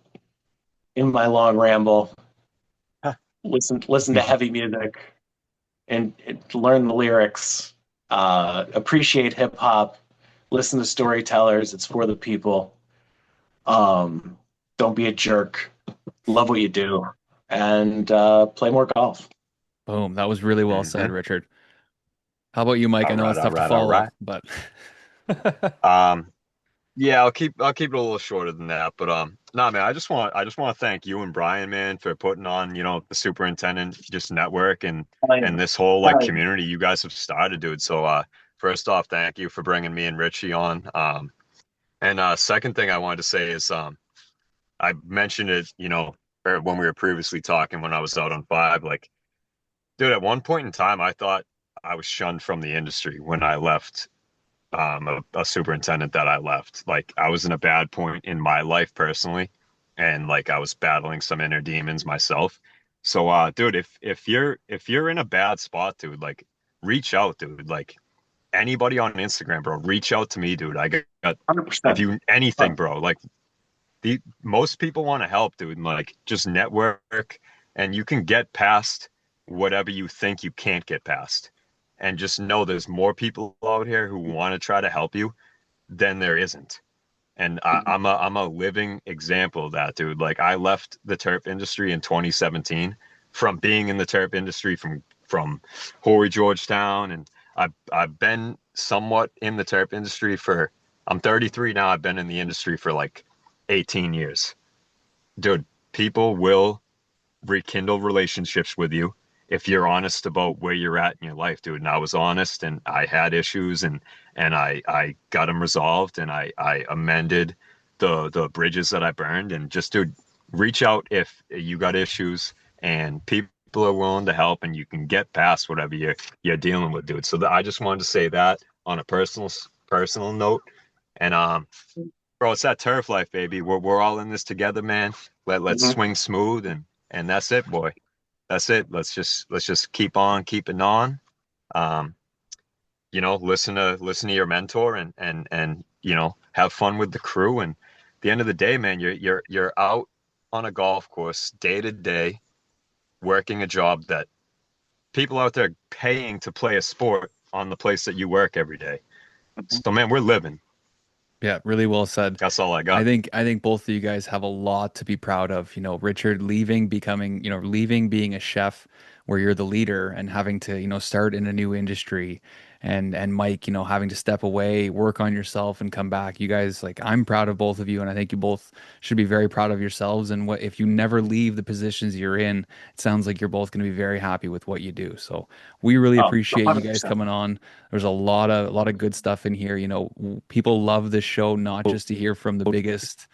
Speaker 1: in my long ramble, listen to heavy music and learn the lyrics, appreciate hip hop, listen to storytellers. It's for the people. Don't be a jerk. Love what you do, and play more golf.
Speaker 2: Boom. That was really well said, Richard. How about you, Mike? I know it's tough to
Speaker 7: all
Speaker 2: follow,
Speaker 7: right.
Speaker 2: but
Speaker 7: Yeah, I'll keep it a little shorter than that. But nah, man, I just want to thank you and Brian, man, for putting on, the superintendent just network and this whole like community you guys have started, dude. So first off, thank you for bringing me and Richie on. And second thing I wanted to say is I mentioned it, or when we were previously talking when I was out on 5, like, dude, at one point in time I thought I was shunned from the industry when I left. A superintendent that I left. Like, I was in a bad point in my life personally, and like I was battling some inner demons myself. So dude, if you're in a bad spot, dude, like, reach out, dude. Like, anybody on Instagram, bro, reach out to me, dude. I got
Speaker 1: 100%.
Speaker 7: if you anything, bro. Like, most people want to help, dude, and like, just network, and you can get past whatever you think you can't get past. And just know there's more people out here who want to try to help you than there isn't. And I'm a living example of that, dude. Like, I left the turf industry in 2017 from being in the turf industry from Horry, Georgetown, and I've been somewhat in the turf industry for, I'm 33 now. I've been in the industry for like 18 years. Dude, people will rekindle relationships with you if you're honest about where you're at in your life, dude. And I was honest, and I had issues, and I got them resolved, and I amended the bridges that I burned. And just, dude, reach out if you got issues, and people are willing to help, and you can get past whatever you're dealing with, dude. So I just wanted to say that on a personal note. And bro, it's that turf life, baby. We're all in this together, man. Let's swing smooth, and that's it, boy. That's it. Let's just keep on keeping on. Listen to your mentor, and have fun with the crew. And at the end of the day, man, you're out on a golf course day to day, working a job that people out there paying to play a sport on the place that you work every day. So, man, we're living.
Speaker 2: yeah, really well said.
Speaker 7: That's all I got.
Speaker 2: I think both of you guys have a lot to be proud of. Richard leaving, being a chef where you're the leader and having to, start in a new industry, and Mike, having to step away, work on yourself and come back. You guys, like, I'm proud of both of you, and I think you both should be very proud of yourselves. And what if you never leave the positions you're in, it sounds like you're both going to be very happy with what you do. So we really appreciate you guys
Speaker 1: 100%.
Speaker 2: coming on. There's a lot of good stuff in here. People love this show, not just to hear from the biggest,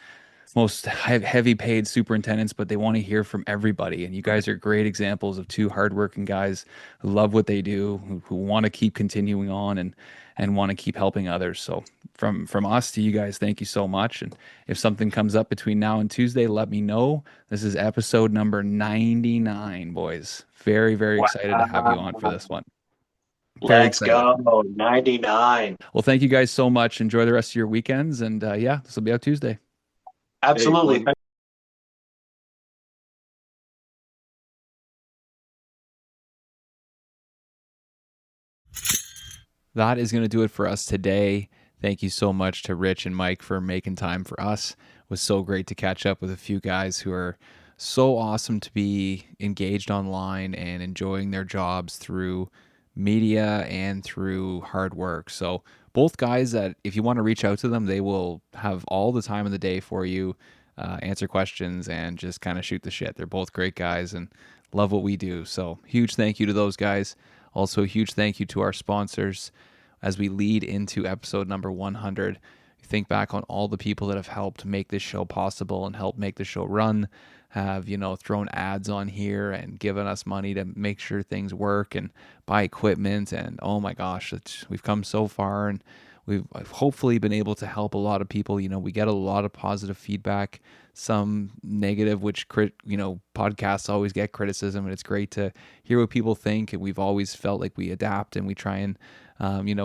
Speaker 2: most heavy paid superintendents, but they want to hear from everybody. And you guys are great examples of two hardworking guys who love what they do, who want to keep continuing on and want to keep helping others. So from us to you guys, thank you so much. And if something comes up between now and Tuesday, let me know. This is episode number 99, boys. Very, very excited to have you on for this one.
Speaker 1: Let's go. 99.
Speaker 2: Well, thank you guys so much. Enjoy the rest of your weekends. And this will be out Tuesday.
Speaker 1: Absolutely.
Speaker 2: That is going to do it for us today. Thank you so much to Rich and Mike for making time for us. It was so great to catch up with a few guys who are so awesome to be engaged online and enjoying their jobs through media and through hard work. So both guys that, if you want to reach out to them, they will have all the time of the day for you, answer questions, and just kind of shoot the shit. They're both great guys and love what we do. So huge thank you to those guys. Also, a huge thank you to our sponsors as we lead into episode number 100. think back on all the people that have helped make this show possible and helped make the show run, have, thrown ads on here and given us money to make sure things work and buy equipment. And oh my gosh, we've come so far, and we've hopefully been able to help a lot of people. We get a lot of positive feedback, some negative, which podcasts always get criticism, and it's great to hear what people think. And we've always felt like we adapt and we try and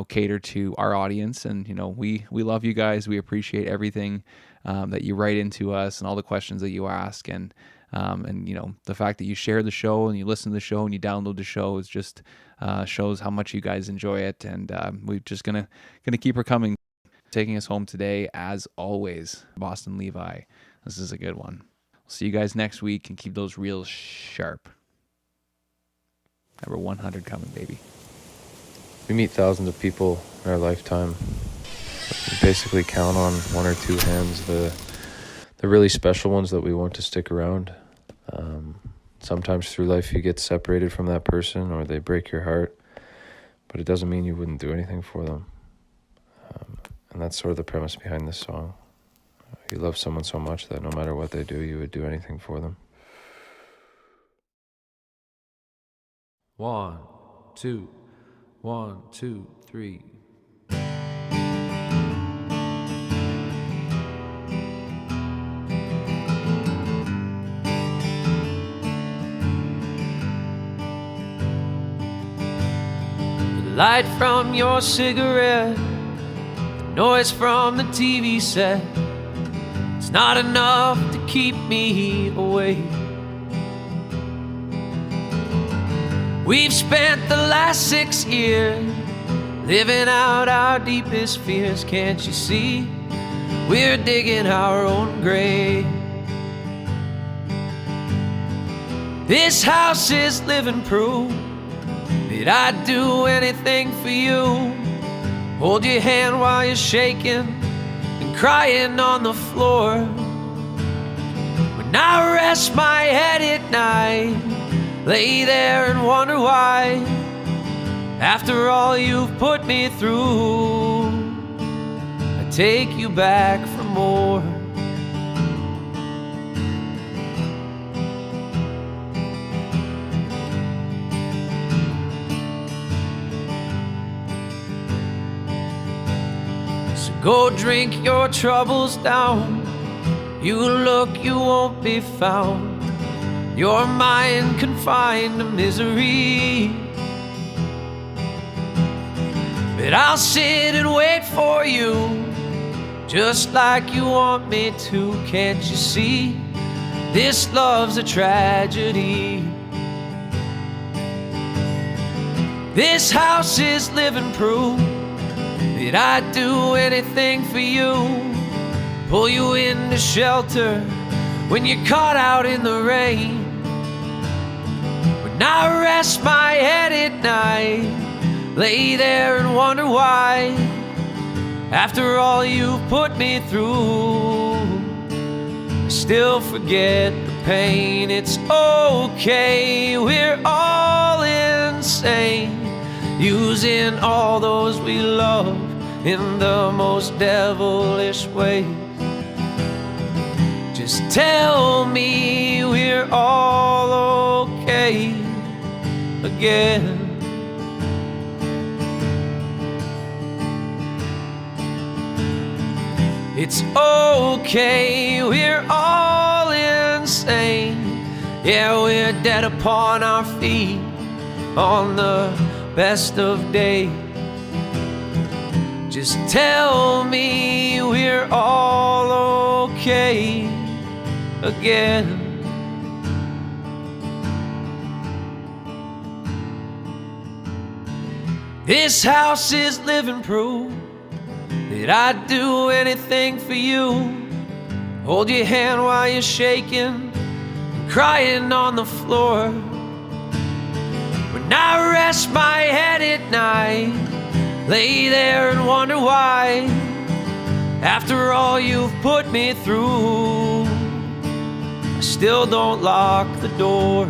Speaker 2: cater to our audience. And we love you guys. We appreciate everything that you write into us and all the questions that you ask, and the fact that you share the show and you listen to the show and you download the show is just shows how much you guys enjoy it. And we're just gonna keep her coming. Taking us home today, as always, Boston Levi. This is a good one. We'll see you guys next week, and keep those reels sharp. Number 100 coming, baby.
Speaker 8: We meet thousands of people in our lifetime. We basically count on one or two hands the really special ones that we want to stick around. Sometimes through life you get separated from that person, or they break your heart, but it doesn't mean you wouldn't do anything for them. And that's sort of the premise behind this song. You love someone so much that no matter what they do, you would do anything for them.
Speaker 9: 1, 2, 1, 2, 3. The light from your cigarette, the noise from the TV set, it's not enough to keep me awake. We've spent the last 6 years living out our deepest fears. Can't you see? We're digging our own grave. This house is living proof that I'd do anything for you. Hold your hand while you're shaking and crying on the floor. When I rest my head at night, lay there and wonder why, after all you've put me through, I take you back for more. So go drink your troubles down. You look, you won't be found. Your mind confined to misery. But I'll sit and wait for you, just like you want me to. Can't you see? This love's a tragedy. This house is living proof that I'd do anything for you. Pull you into shelter when you're caught out in the rain. When I rest my head at night, lay there and wonder why, after all you've put me through, I still forget the pain. It's okay, we're all insane, using all those we love in the most devilish ways. Just tell me we're all okay again. It's okay, we're all insane. Yeah, we're dead upon our feet on the best of days. Just tell me we're all okay again. This house is living proof that I'd do anything for you. Hold your hand while you're shaking and crying on the floor. When I rest my head at night, lay there and wonder why, after all you've put me through, I still don't lock the door.